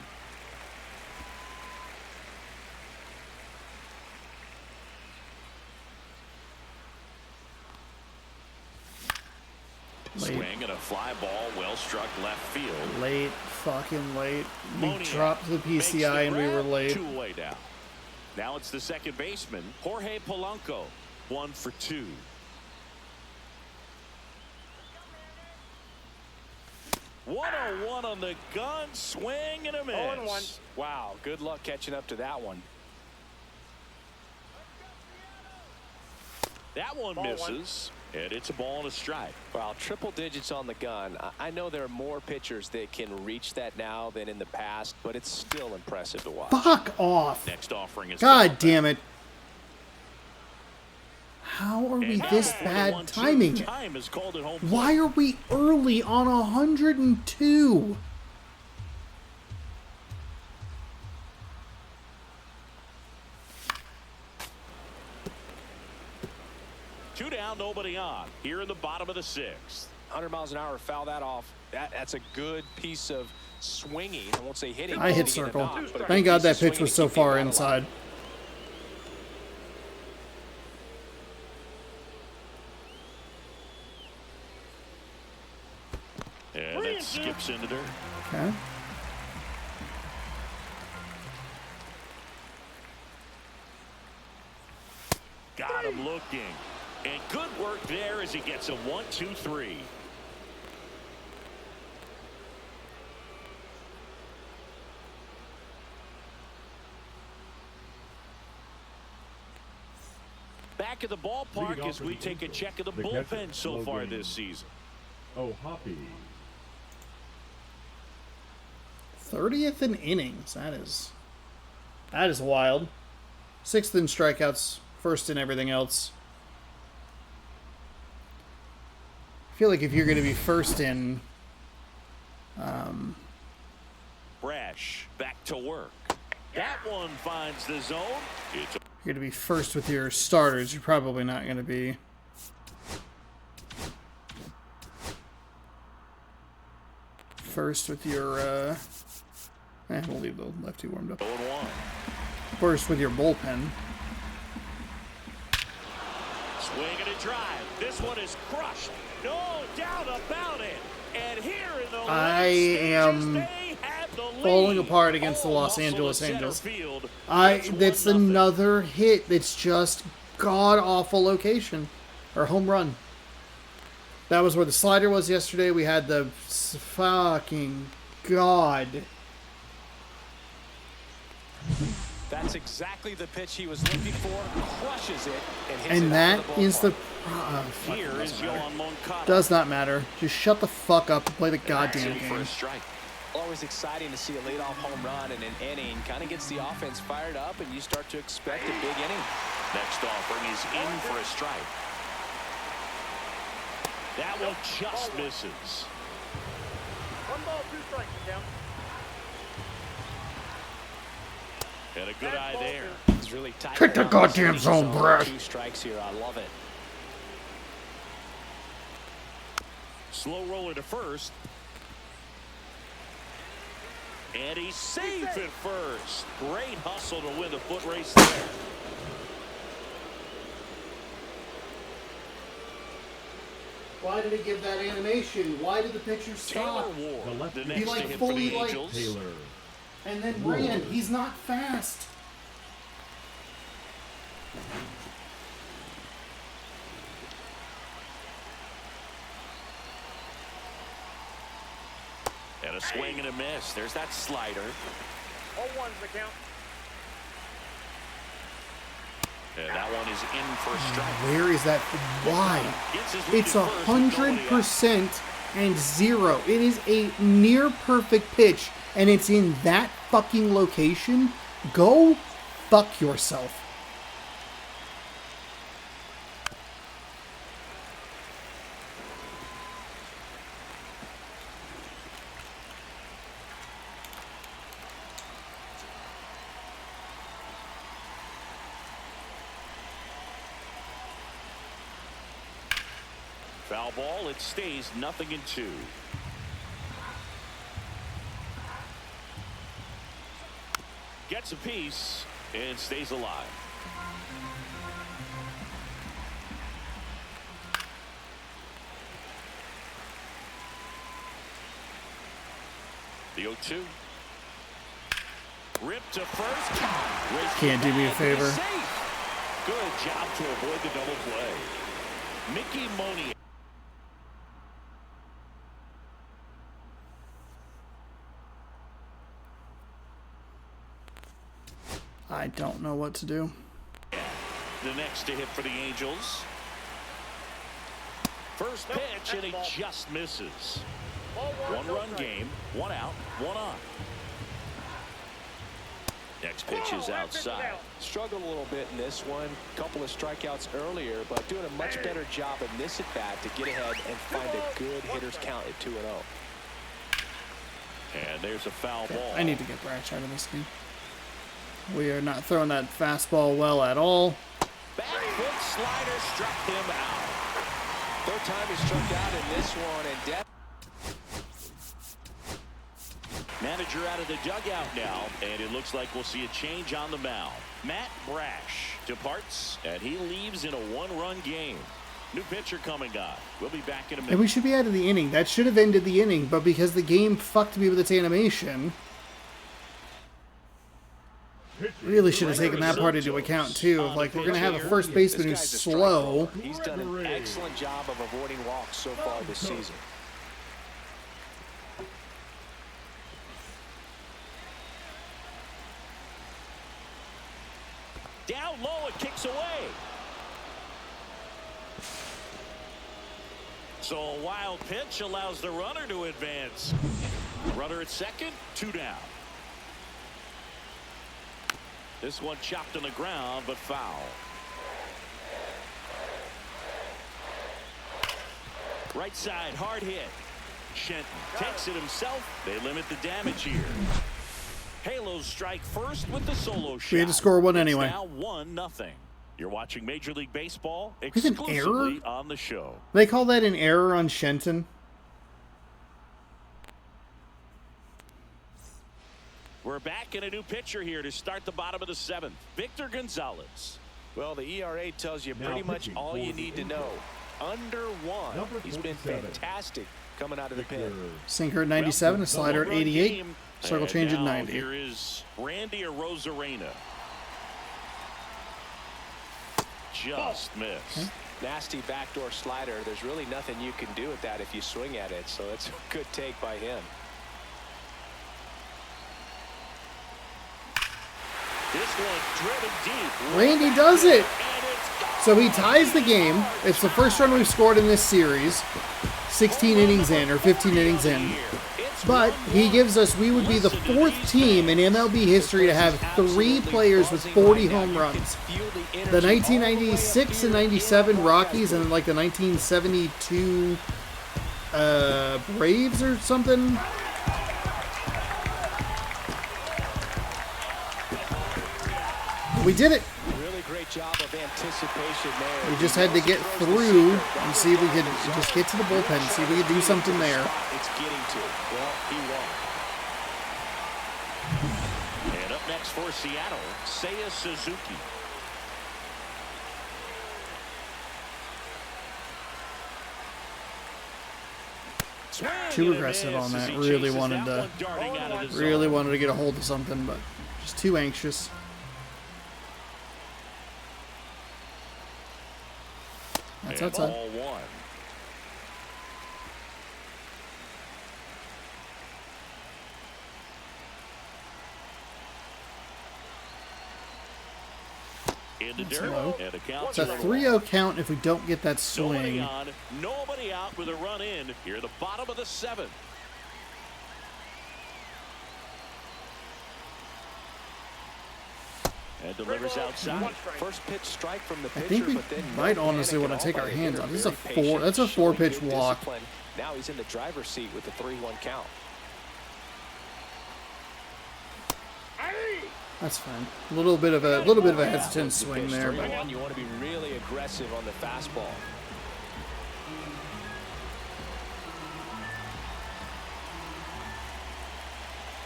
Late. Swing and a fly ball, well struck left field. Late, fucking late. We Moniak dropped the makes the PCI and we were grab, late. two-way down. Now it's the second baseman, Jorge Polanco, 1 for 2. One on the gun, swing and a miss. 0-1. Wow, good luck catching up to that one. That one Ball misses, and it's a ball and a strike. Wow, triple digits on the gun. I know there are more pitchers that can reach that now than in the past, but it's still impressive to watch. Fuck off. Next offering is God damn it. How are we And this now the bad 1-2. timing it? Time is called at home plate. Why are we early on 102? Two down, nobody on. Here in the bottom of the sixth. 100 miles an hour, foul that off. That's a good piece of swinging. I won't say hitting. I hit hitting it circle. not, but a Thank good God piece that of pitch swinging was to so keep the far bat alive. inside. And that skips into there. Okay. Got him looking. And good work there as he gets a 1-2-3. Back at the ballpark as we take a check of the bullpen so far this season. Oh, Hoppy. 30th in innings. That is wild. 6th in strikeouts, 1st in everything else. I feel like if you're going to be 1st in Brash back to work. That one finds the zone. It's you're going to be 1st with your starters, you're probably not going to be First with your, we'll leave the lefty warmed up. 0-1. First with your bullpen. Swing and a drive. This one is crushed. No doubt about it. And here in the I late stages, am they have the lead. falling apart against the Los Muscle Angeles to center Angels. field. That's 1-0. another hit that's just god-awful location. Or home run. That was where the slider was yesterday. We had the fucking god. That's exactly the pitch he was looking for. Crushes it and hits And it that out of the is the... ballpark. Here is Yohan Moncada. Does not matter. Just shut the fuck up and play the goddamn Ready for game. a strike. Always exciting to see a leadoff home run in an inning. Kind of gets the offense fired up, and you start to expect a big inning. Next offering is in for a strike. That one just misses. 1 ball, 2 strikes, count. And a good eye there. It's really tight. Take the down. goddamn zone, bruh. 2 strikes here. I love it. Slow roller to first. And he's safe at first. Great hustle to win the foot race there. Why did he give that animation? Why did the pitcher Taylor stop? Ward, the He next like to hit fully, for the like, Angels. Taylor. And then ran. He's not fast. And a swing and a miss. There's that slider. 0-1's the count. And that one is in for a strike. Where is that? Why? Gets his lead It's at first with nobody out. 100% and 0. It is a near perfect pitch, and it's in that fucking location. Go fuck yourself. Foul ball. It stays 0-2. Gets a piece and stays alive. The 0-2. Ripped to first. Can't do me a favor. Safe. Good job to avoid the double play. Mickey Monier. I don't know what to do. The next to hit for the Angels. First pitch, and he just misses. 1-run game, 1 out, 1 on. Next pitch is outside. Struggled a little bit in this one. Couple of strikeouts earlier, but doing a much better job in this at bat to get ahead and find a good hitter's count at 2-0. And there's a foul ball. I need to get Brash out of this game. We are not throwing that fastball well at all. Back foot slider struck him out. Third time he struck out in this one, and depth. Manager out of the dugout now, and it looks like we'll see a change on the mound. Matt Brash departs, and he leaves in a 1-run game. New pitcher coming on. We'll be back in a minute. And we should be out of the inning. That should have ended the inning, but because the game fucked me with its animation, really should have taken that part into account too. Like, we're gonna have a first baseman who's slow. He's done an excellent job of avoiding walks so far this season. Down low, it kicks away. So a wild pitch allows the runner to advance. Runner at second, 2 down. This one chopped on the ground, but foul. Right side, hard hit. Shenton takes it himself. They limit the damage here. Halos strike first with the solo shot. We had to score one anyway. It's now 1-0. You're watching Major League Baseball With an exclusively error? on the show. They call that an error on Shenton. we're back in a new pitcher here to start the bottom of the 7th. Victor Gonzalez. Well, the ERA tells you Now pretty much pitching all for you the need to Angels. know. Under 1. Number He's been 47. fantastic coming out of the pen. Sinker at 97, a slider at 88, circle And change at now 90. Here is Randy Arozarena. Just missed. Okay. Nasty backdoor slider. There's really nothing you can do with that if you swing at it. So that's a good take by him. This one driven deep. Randy does it. And it's gone. So he ties the game. It's the first run we've scored in this series, 16 innings in, or 15 innings in. But he gives us, we would be the 4th team in MLB history to have 3 players with 40 home runs. The 1996 and 97 Rockies and like the 1972 Braves or something. We did it. Really great job of anticipation there. We just had to get through and see if we could just get to the bullpen, see if we could do something there. It's getting to. Well, he won. And up next for Seattle, Seiya Suzuki. Too aggressive on that. Really wanted to get a hold of something, but just too anxious. That's outside. Ball 1. In the dirt. low. And a count It's a to 3-0 count if we don't get that nobody swing. on, nobody out with a run in here at the bottom of the 7th. And delivers outside. First pitch strike from the I pitcher, think we but then might no honestly panic want at to take all our by the hands hitter. off. This is a Very 4. patient, That's a showing 4-pitch good walk. discipline. Now he's in the driver's seat with the 3-1 count. That's fine. A little bit of a hesitant swing Pitch there, but 3-1, you want to be really aggressive on the fastball.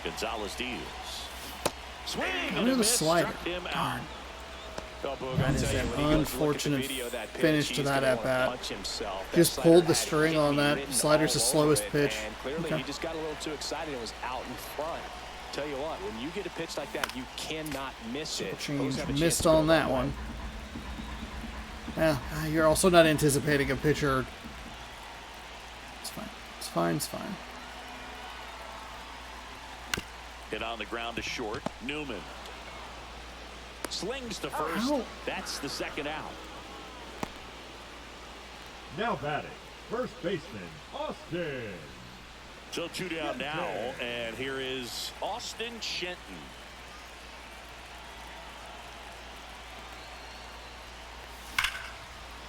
Gonzalez deals. Swing I'm and near a the miss, slider. struck him out. Darn. Oh, Boog, That I'll is tell you, an when he goes to look at the unfortunate video of that pitch, finish to he's that gonna at bat. wanna punch himself. That Just slider pulled the had string hit on me that. written Slider's the all slowest over it, pitch. And clearly Okay. he just got a little too excited and was out in front. Tell you what, when you get a pitch like that, you cannot miss it. Change Those have a chance missed to go on that long way. one. Yeah, you're also not anticipating a pitcher. It's fine. It's fine. It's fine. Hit on the ground to short. Newman slings to first. Ow. That's the second out. Now batting, first baseman, Austin. So 2 down now, and here is Austin Shenton.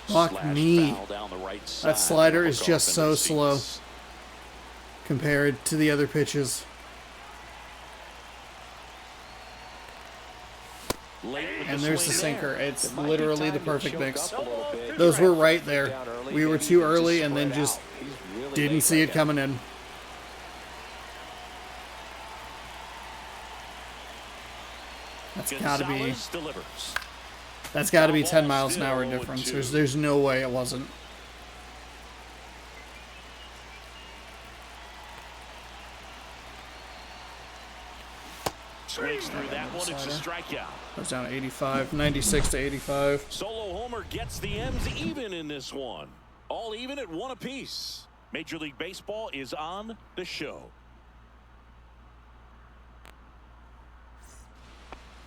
Fuck Slash me. foul down the right That side. slider is Walk just off so into slow seats. compared to the other pitches. Late with And the there's the swing sinker. there. It's It might be literally the time to perfect choke mix. up a little bit. Those were Get right there. down early, We were maybe too even early and then spread just out. He's really didn't late see right it now. coming in. That's gotta be. Gonzalez delivers. That's got to be 10 miles an hour difference. There's no way it wasn't. Swings through that one. It's a strikeout. Goes down to 85, 96 to 85. Solo homer gets the M's even in this one. All even at 1 apiece. Major League Baseball is on the show.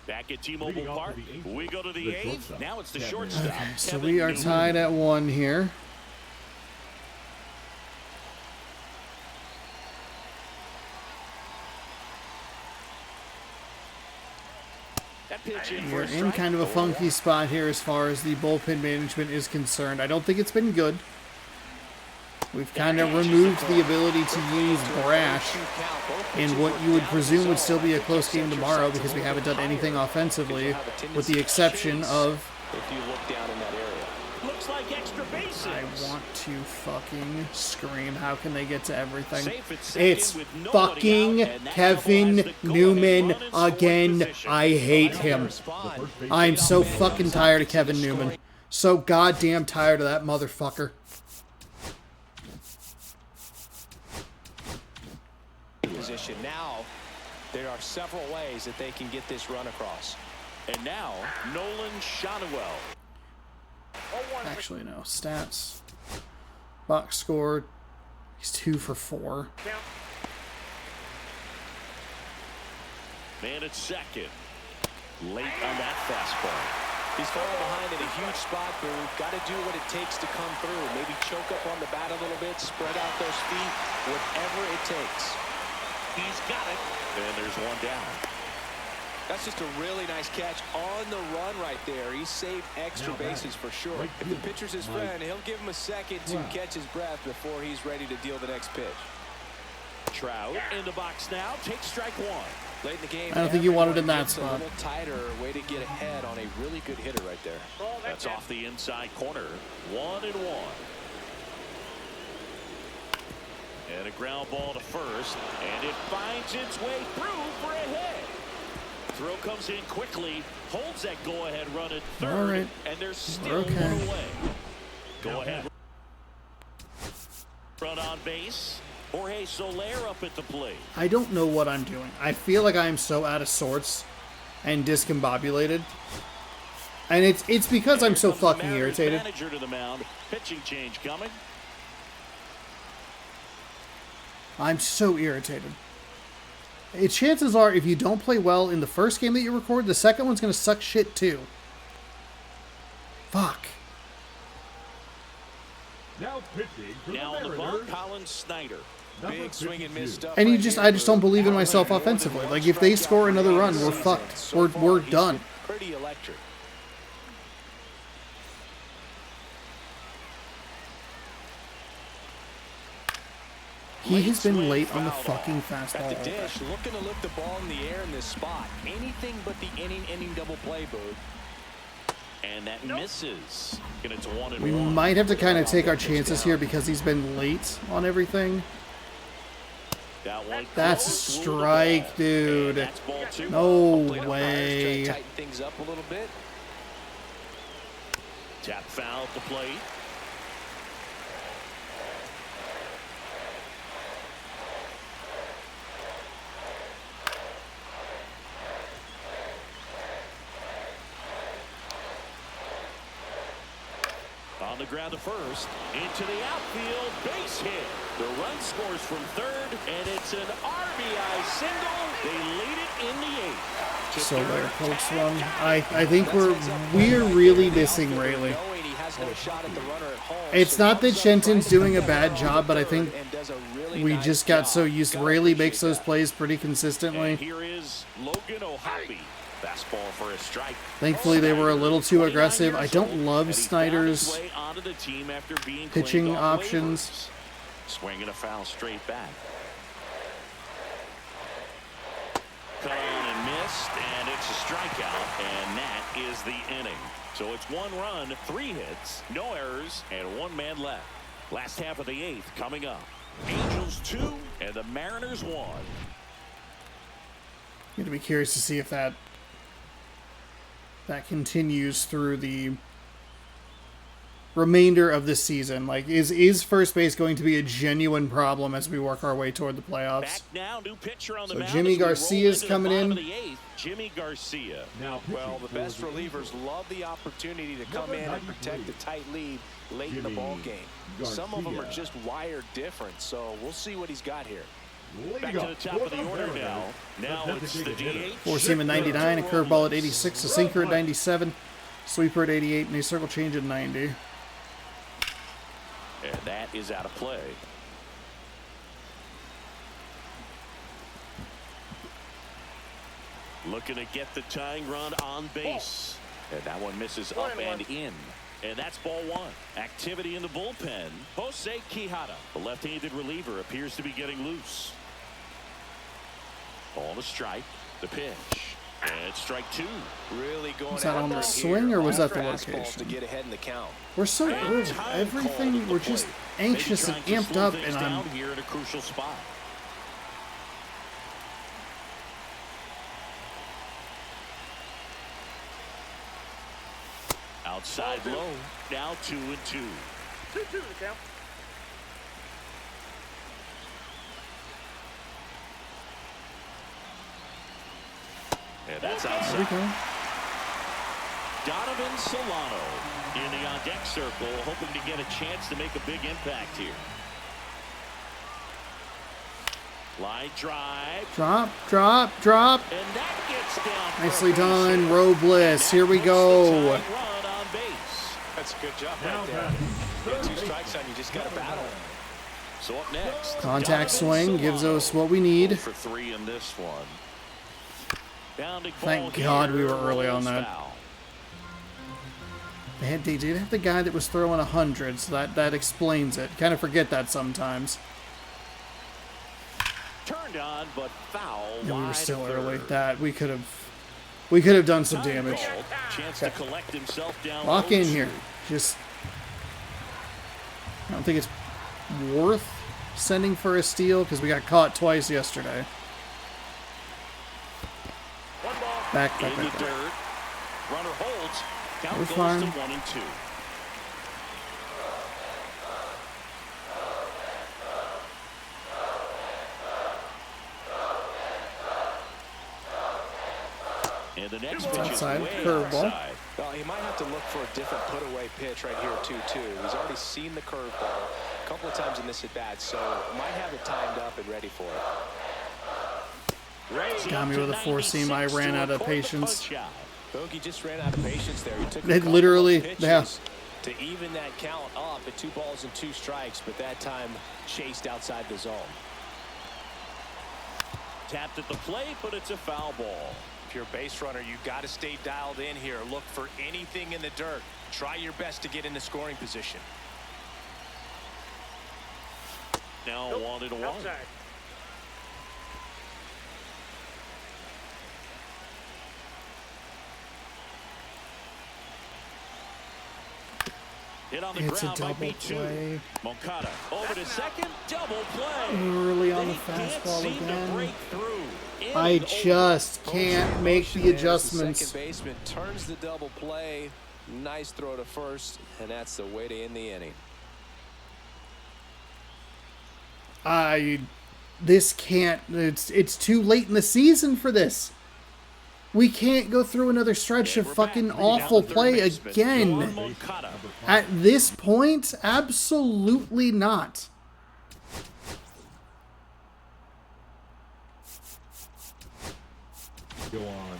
Back at T-Mobile Park, we go to the 8th. Now it's the shortstop. Okay, so Kevin we are Newman. tied at 1 here. That pitch in for We're a in strike. kind of a funky spot here as far as the bullpen management is concerned. I don't think it's been good. We've kind of removed the ability to use brash in what you would presume would still be a close game tomorrow because we haven't done anything offensively with the exception of If you look down in that area. looks like extra bases. I want to fucking scream. How can they get to everything? Safe at second It's with nobody fucking out, and that Kevin double has the Newman go-ahead run in again. scoring position. I hate him. I'm so fucking tired of Kevin Newman. So goddamn tired of that motherfucker. Position. Now, there are several ways that they can get this run across. And now, Nolan Shotwell. Actually, no. Stats. Box score. He's 2 for 4. Count. Man at second. Late on that fastball. He's falling behind in a huge spot, Boo. Got to do what it takes to come through. Maybe choke up on the bat a little bit, spread out those feet, whatever it takes. He's got it. And there's one down. That's just a really nice catch on the run right there. He saved extra bases for sure. If the pitcher's his friend, he'll give him a second to catch his breath before he's ready to deal the next pitch. Trout in the box now. Take strike one. Late in the game, I don't think you wanted in that gets spot. A little tighter way to get ahead on a really good hitter right there. That's off the inside corner. 1-1. And a ground ball to first. And it finds its way through for a hit. Throw comes in quickly. Holds that go-ahead run at third. All right. And there's still Okay. one away. Go ahead. Run on base. Jorge Soler up at the plate. I don't know what I'm doing. I feel like I'm so out of sorts and discombobulated. And it's because I'm so Here comes the fucking Mariners irritated. manager to the mound. Pitching change coming. I'm so irritated. Chances are, if you don't play well in the first game that you record, the second one's going to suck shit too. Fuck. Now pitching for Now the on the Mariners, bump, Colin Snyder. number Big swing and 52. miss stuff. And right I here, just don't Boo. believe in myself offensively. Like, if they score another run, we're fucked. So far, We're he's done. been pretty electric. He has been late on the fucking fastball. At all the day. dish, looking to lift the ball in the air in this spot. Anything but the inning double play, Boo. And that misses. And it's 1-1. We might have to kind of take our chances here because he's been late on everything. That one That's a close, strike, ruled the ball. dude. And that's ball two. No Plate umpires trying way. to tighten things up a little bit. Tap foul at the plate. On the ground to first, into the outfield, base hit. The run scores from third, and it's an RBI single. They lead it in the eighth. To So third, there, pokes tag one. time. I think we're really missing Rayleigh. Knowing he has no shot at the runner at home, It's so not that comes up Shenton's right doing a at bad the job, but I think and does a really we nice just got job. so used to Gotta Rayleigh appreciate makes those that. plays pretty And consistently. here is Logan O'Hoppe. Fastball for a strike. Thankfully, they were a little too 29 aggressive. I years don't old, love and he found his Snyder's way onto the team after being pitching claimed off options. waivers. Swinging a foul straight back. Cut on and missed, and it's a strikeout, and that is the inning. So it's 1 run, 3 hits, no errors, and 1 man left. Last half of the 8th coming up. Angels 2 and the Mariners 1. Going to be curious to see if that continues through the remainder of this season. Like, is first base going to be a genuine problem as we work our way toward the playoffs? Back now, new pitcher on the So mound Jimmy as we roll Garcia's into the coming bottom in. of the 8th. Jimmy Garcia. Now pitching Well, the for best the relievers love the opportunity to come Number in and protect 93, the tight lead late in the Jimmy ball game. Some of them are Garcia. just wired different, so we'll see what he's got here. Back to the top of the order now. Now it's the DH. Four seam at 99, a curveball at 86, a sinker at 97, sweeper at 88, and a circle change at 90. And that is out of play. Looking to get the tying run on base. And that one misses up and in. And that's ball 1. Activity in the bullpen. Jose Quijada, the left-handed reliever, appears to be getting loose. Ball to strike. The pitch. And strike two. Really going Was that at on the it swing, here. or was that the Fastballs location? to get ahead in the count. We're so early. Everything, we're just anxious and Maybe trying to amped slow up, things and down I'm... here in a crucial spot. Outside low, now 2-2. 2-2 the count. And that's There we outside. go. Donovan Solano in the on-deck circle, hoping to get a chance to make a big impact here. Line drive. Drop, drop, drop. And that gets down. for a Nicely base done, hit. Robles. Here we Puts the go. tying run on base. That's a good job Now right there. batting, Get third 2 strikes on you, just got to battle. So up next, Contact Donovan swing gives Solano. us what we need. For 3 in this one. Bounding Thank ball God we here, were early on rolls that. foul. They did have the guy that was throwing 100, so that explains it. Kind of forget that sometimes. Turned on, but foul. Yeah, we were wide still of early. third. That we could have done some Time damage. called. Chance to collect himself down. Lock in 0-2. here. Just, I don't think it's worth sending for a steal because we got caught twice yesterday. One ball. Back. In the dirt. Runner holds. Count We're goes fine. to 1-2. And the next pitch outside. is way Curveball. outside. Well, he might have to look for a different put-away pitch right here, 2-2. He's already seen the curveball a couple of times in this at-bat, so might have it timed up and ready for it. Got me with a 4-seam. I ran out of patience. Bogey just ran out of patience there. He took a It couple literally- of pitches yeah. to even that count up at 2 balls and 2 strikes, but that time chased outside the zone. Tapped at the plate, but it's a foul ball. If you're a base runner, you've got to stay dialed in here. Look for anything in the dirt. Try your best to get into scoring position. Now Nope. 1-1. Outside. Hit on the It's a ground by double B2. play. Moncada over to second. Double play. Early on the They can't fastball seem to again. break through. In I and just can't make Motion the there as adjustments. Second baseman turns the double play. Nice throw to first, and that's the way to end the inning. This can't. It's too late in the season for this. We can't go through another stretch And of we're fucking back. Leading awful out the third play baseman, again. Juan Moncada. At this point, absolutely not. Go on.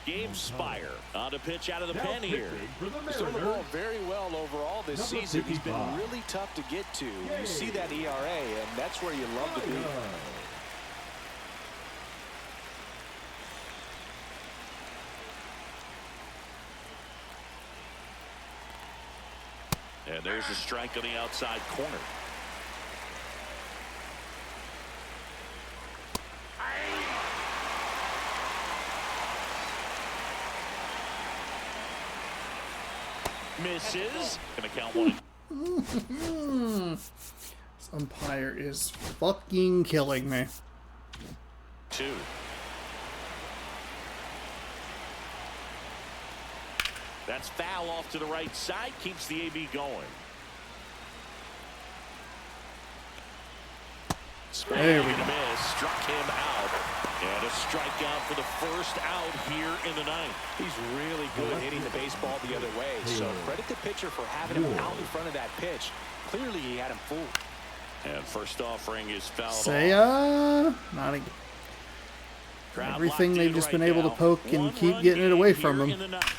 Gabe Spire on a pitch out of the Now pen here. pitching for the He's thrown the Mariners, ball very well overall this Number season. He's been 55. really tough to get to. You see that ERA, and that's where you love to be. And there's a strike on the outside corner. Misses. Gonna count 1-2. This umpire is fucking killing me. That's foul off to the right side. Keeps the AB going. There we Swing and go. a miss. Struck him out. And a strikeout for the first out here in the ninth. He's really good hitting the baseball the other way. So credit the pitcher for having him out in front of that pitch. Clearly, he had him fooled. And first offering is fouled Say, off. not a, Crowd everything locked they've in just right been able to now. poke and One keep run getting it game away from here him. in the ninth.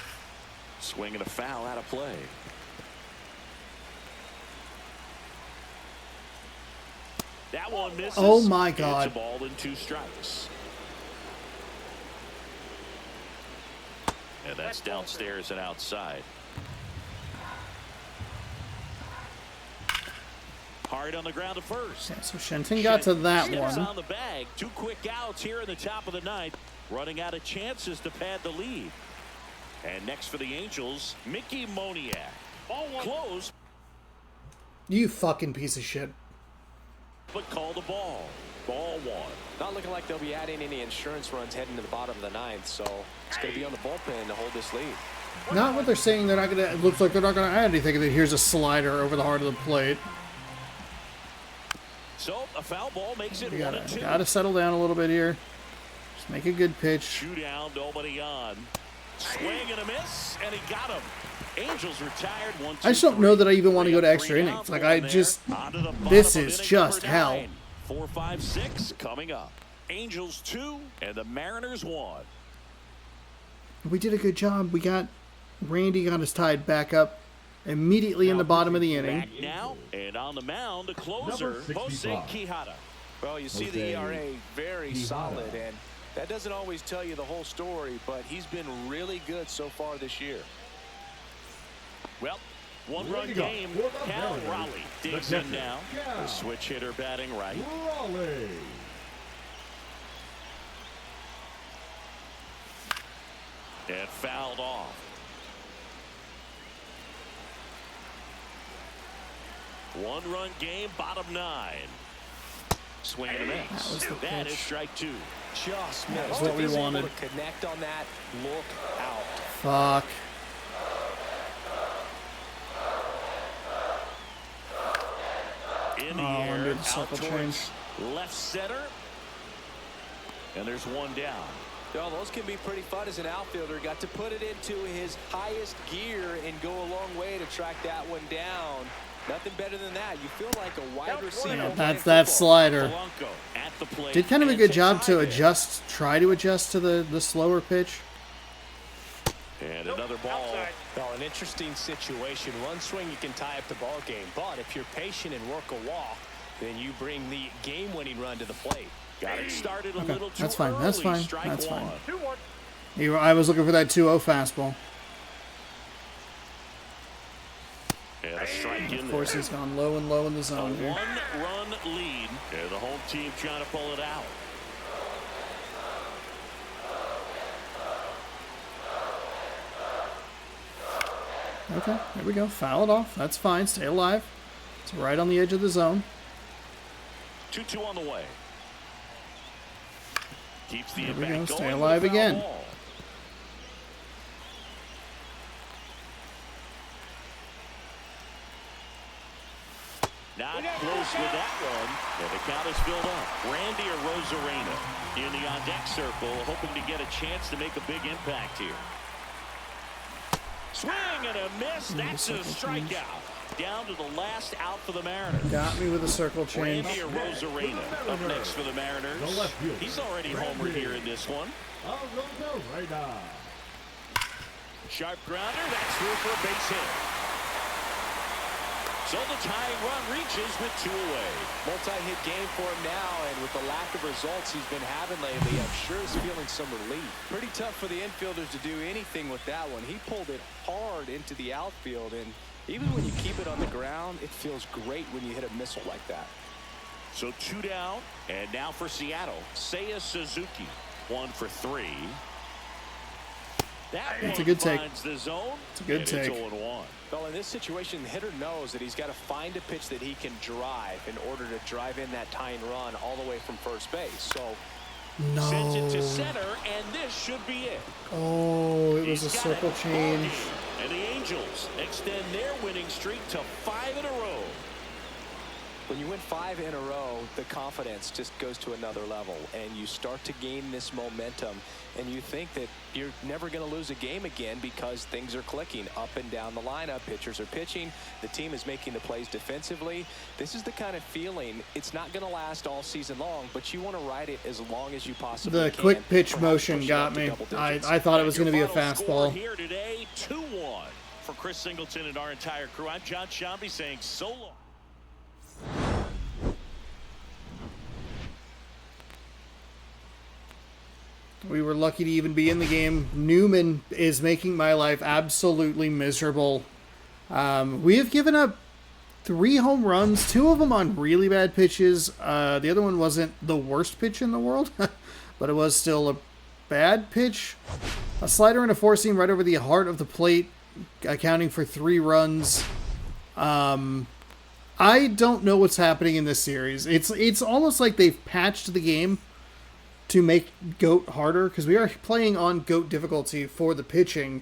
Swing and a foul out of play. That one misses. Oh my It's God. a ball and 2 strikes. And that's downstairs and outside. Hard on the ground to first. Yeah, so Shenton got to that Steps one. on the bag. 2 quick outs here in the top of the ninth. running out of chances to pad the lead. And next for the Angels, Mickey Moniak. Close. You fucking piece of shit. But call the ball. Ball 1. Not looking like they'll be adding any insurance runs heading to the bottom of the 9th, so it's going to be on the bullpen to hold this lead. Not what they're saying. They're not gonna. It looks like they're not gonna add anything. And then here's a slider over the heart of the plate. So a foul ball makes it You 1-2. gotta settle down a little bit here. Just make a good pitch. Shoot down, nobody on. Swing and a miss, and he got him. Angels retired 1-2. I just don't know that I even want to go to extra innings. Like I just, this is just hell. 4, 5, 6 coming up. Angels 2 and the Mariners 1. We did a good job. Randy got us tied back up immediately in the bottom of the inning. Back now, and on the mound, the closer, Jose Quijada. Well, you see the ERA very solid, and that doesn't always tell you the whole story, but he's been really good so far this year. Well, one-run game. Cal Raleigh digs in now. The switch hitter batting right. Raleigh. And fouled off. One-run game, bottom 9. Swing and a miss. That is strike 2. Just missed. That's what we If he's wanted. able to connect on that, look out. Fuck. In the under air, the out circle towards left center. And there's one down. Well, those can be pretty fun as an outfielder. Got to put it into his highest gear and go a long way to track that one down. Nothing better than that. You feel like a wide receiver. Yeah, playing that's that football. slider. Polanco at the plate. Did kind of a And good it's job to high adjust, try to adjust to the slower pitch. there. And another ball. Outside. Well, an interesting situation. One swing, you can tie up the ball game. But if you're patient and work a walk, then you bring the game-winning run to the plate. Got it started a little too That's fine. That's early. fine. Strike That's fine. 1. 2-1. I was looking for that 2-0 fastball. And a strike in Of there. course, he's gone low and low in the A zone here. one-run lead. And the home team trying to pull it out. Okay, there we go. Foul it off. That's fine. Stay alive. It's right on the edge of the zone. 2-2 on the way. Keeps the There we at-bat go. going Stay with a alive foul again. ball. Not close with that one. And the count is filled up. Randy Arozarena in the on-deck circle, hoping to get a chance to make a big impact here. Swing and a miss. That's a strikeout. Down to the last out for the Mariners. Got me with a circle change. Randy Arozarena up next for the Mariners. The left fielder, He's already homered here in this one. Arozarena. Sharp grounder. That's through for a base hit. So the tying run reaches with 2 away. Multi-hit game for him now, and with the lack of results he's been having lately, I'm sure he's feeling some relief. Pretty tough for the infielders to do anything with that one. He pulled it hard into the outfield, and even when you keep it on the ground, it feels great when you hit a missile like that. So 2 down, and now for Seattle, Seiya Suzuki, 1 for 3. That It's one a good take. finds the zone. It's a good and take. It's 0-1. Well, in this situation, the hitter knows that he's got to find a pitch that he can drive in order to drive in that tying run all the way from first base. So Sends it to No. center, and this should be it. Oh, it was a He's got circle it. change. And the Angels extend their winning streak to 5 in a row. when you win 5 in a row, the confidence just goes to another level, and you start to gain this momentum, and you think that you're never going to lose a game again because things are clicking up and down the lineup. Pitchers are pitching. The team is making the plays defensively. This is the kind of feeling. It's not going to last all season long, but you want to ride it as long as you possibly can. The quick pitch Perhaps motion push it got up to me. double I digits. thought it was going to be a Final score fastball. here today, 2-1 for Chris Singleton and our entire crew. I'm John Shambi saying so long. We were lucky to even be in the game. Newman is making my life absolutely miserable. We have given up 3 home runs, 2 of them on really bad pitches. The other one wasn't the worst pitch in the world, but it was still a bad pitch. A slider and a four-seam right over the heart of the plate, accounting for 3 runs. I don't know what's happening in this series. It's almost like they've patched the game to make GOAT harder, because we are playing on GOAT difficulty for the pitching.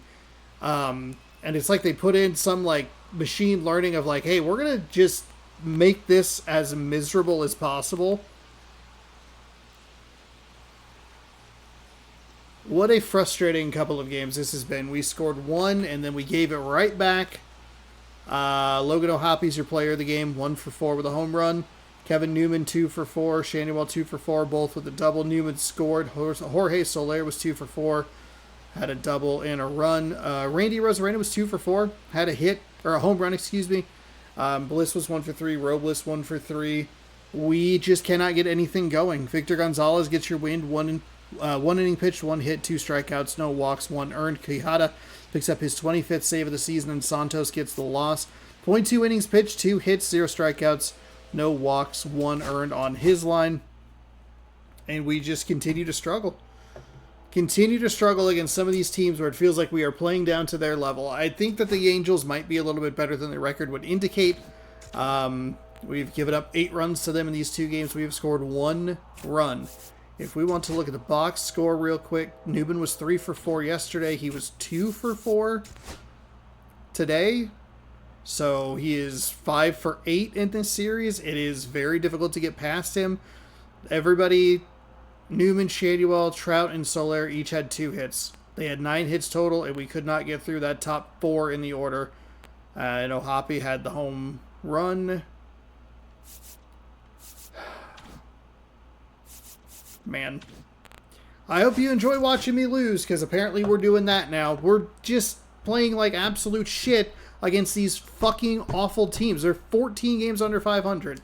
And it's like they put in some like machine learning of like, hey, we're going to just make this as miserable as possible. What a frustrating couple of games this has been. We scored 1 and then we gave it right back. Logan O'Hoppy's your player of the game, 1 for 4 with a home run. Kevin Newman 2 for 4. Shandywell 2 for 4, both with a double. Newman scored. Jorge Soler was 2 for 4, had a double and a run. Randy Rosarena was 2 for 4, had a hit or a home run, excuse me. Bliss was 1 for 3. Robles 1 for 3. We just cannot get anything going. Victor Gonzalez gets your win. 1 inning pitched, 1 hit, 2 strikeouts, no walks, 1 earned. Quijada picks up his 25th save of the season, and Santos gets the loss. 0.2 innings pitched, 2 hits, 0 strikeouts, no walks, 1 earned on his line. And we just continue to struggle. Continue to struggle against some of these teams where it feels like we are playing down to their level. I think that the Angels might be a little bit better than the record would indicate. We've given up 8 runs to them in these 2 games. We've scored 1 run. If we want to look at the box score real quick, Newman was 3 for 4 yesterday. He was 2 for 4 today. So he is 5 for 8 in this series. It is very difficult to get past him. Everybody, Newman, Shadywell, Trout, and Soler each had 2 hits. They had 9 hits total, and we could not get through that top 4 in the order. And O'Hoppy had the home run. Man, I hope you enjoy watching me lose, because apparently we're doing that now. We're just playing like absolute shit against these fucking awful teams. They're 14 games under 500.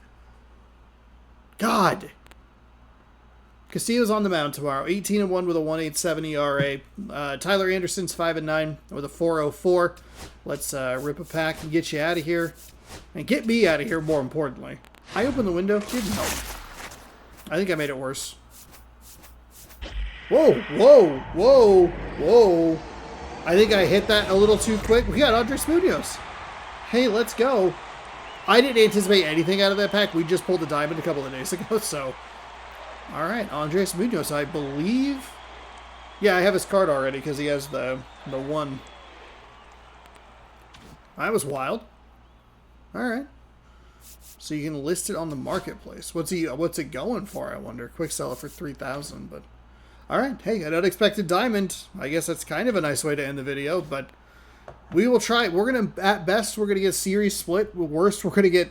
God. Castillo's on the mound tomorrow. 18-1 with a 1.87 ERA. Tyler Anderson's 5-9 with a 4.04. Let's rip a pack and get you out of here. And get me out of here, more importantly. I opened the window. Didn't help. I think I made it worse. Whoa, whoa, whoa, whoa. I think I hit that a little too quick. We got Andres Munoz. Hey, let's go. I didn't anticipate anything out of that pack. We just pulled the diamond a couple of days ago, so. All right, Andres Munoz, I believe. Yeah, I have his card already because he has the 1. That was wild. All right. So you can list it on the marketplace. What's it going for, I wonder? Quick seller for 3,000, but all right. Hey, an unexpected diamond. I guess that's kind of a nice way to end the video, but we will try. We're going to, at best, we're going to get series split. At worst, we're going to get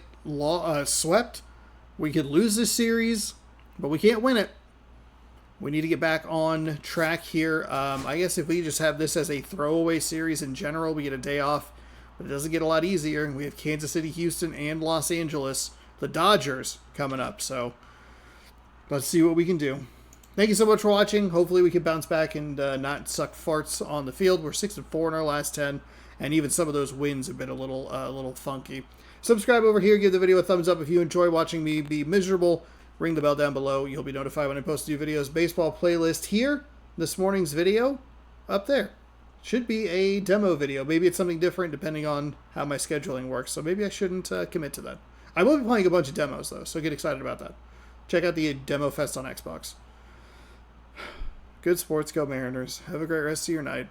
swept. We could lose this series, but we can't win it. We need to get back on track here. I guess if we just have this as a throwaway series in general, we get a day off, but it doesn't get a lot easier. We have Kansas City, Houston, and Los Angeles, the Dodgers, coming up. So let's see what we can do. Thank you so much for watching. Hopefully we can bounce back and not suck farts on the field. We're 6-4 in our last 10, and even some of those wins have been a little funky. Subscribe over here. Give the video a thumbs up if you enjoy watching me be miserable. Ring the bell down below. You'll be notified when I post new videos. Baseball playlist here. This morning's video up there. Should be a demo video. Maybe it's something different depending on how my scheduling works. So maybe I shouldn't commit to that. I will be playing a bunch of demos though, so get excited about that. Check out the Demo Fest on Xbox. Good sports. Go Mariners. Have a great rest of your night.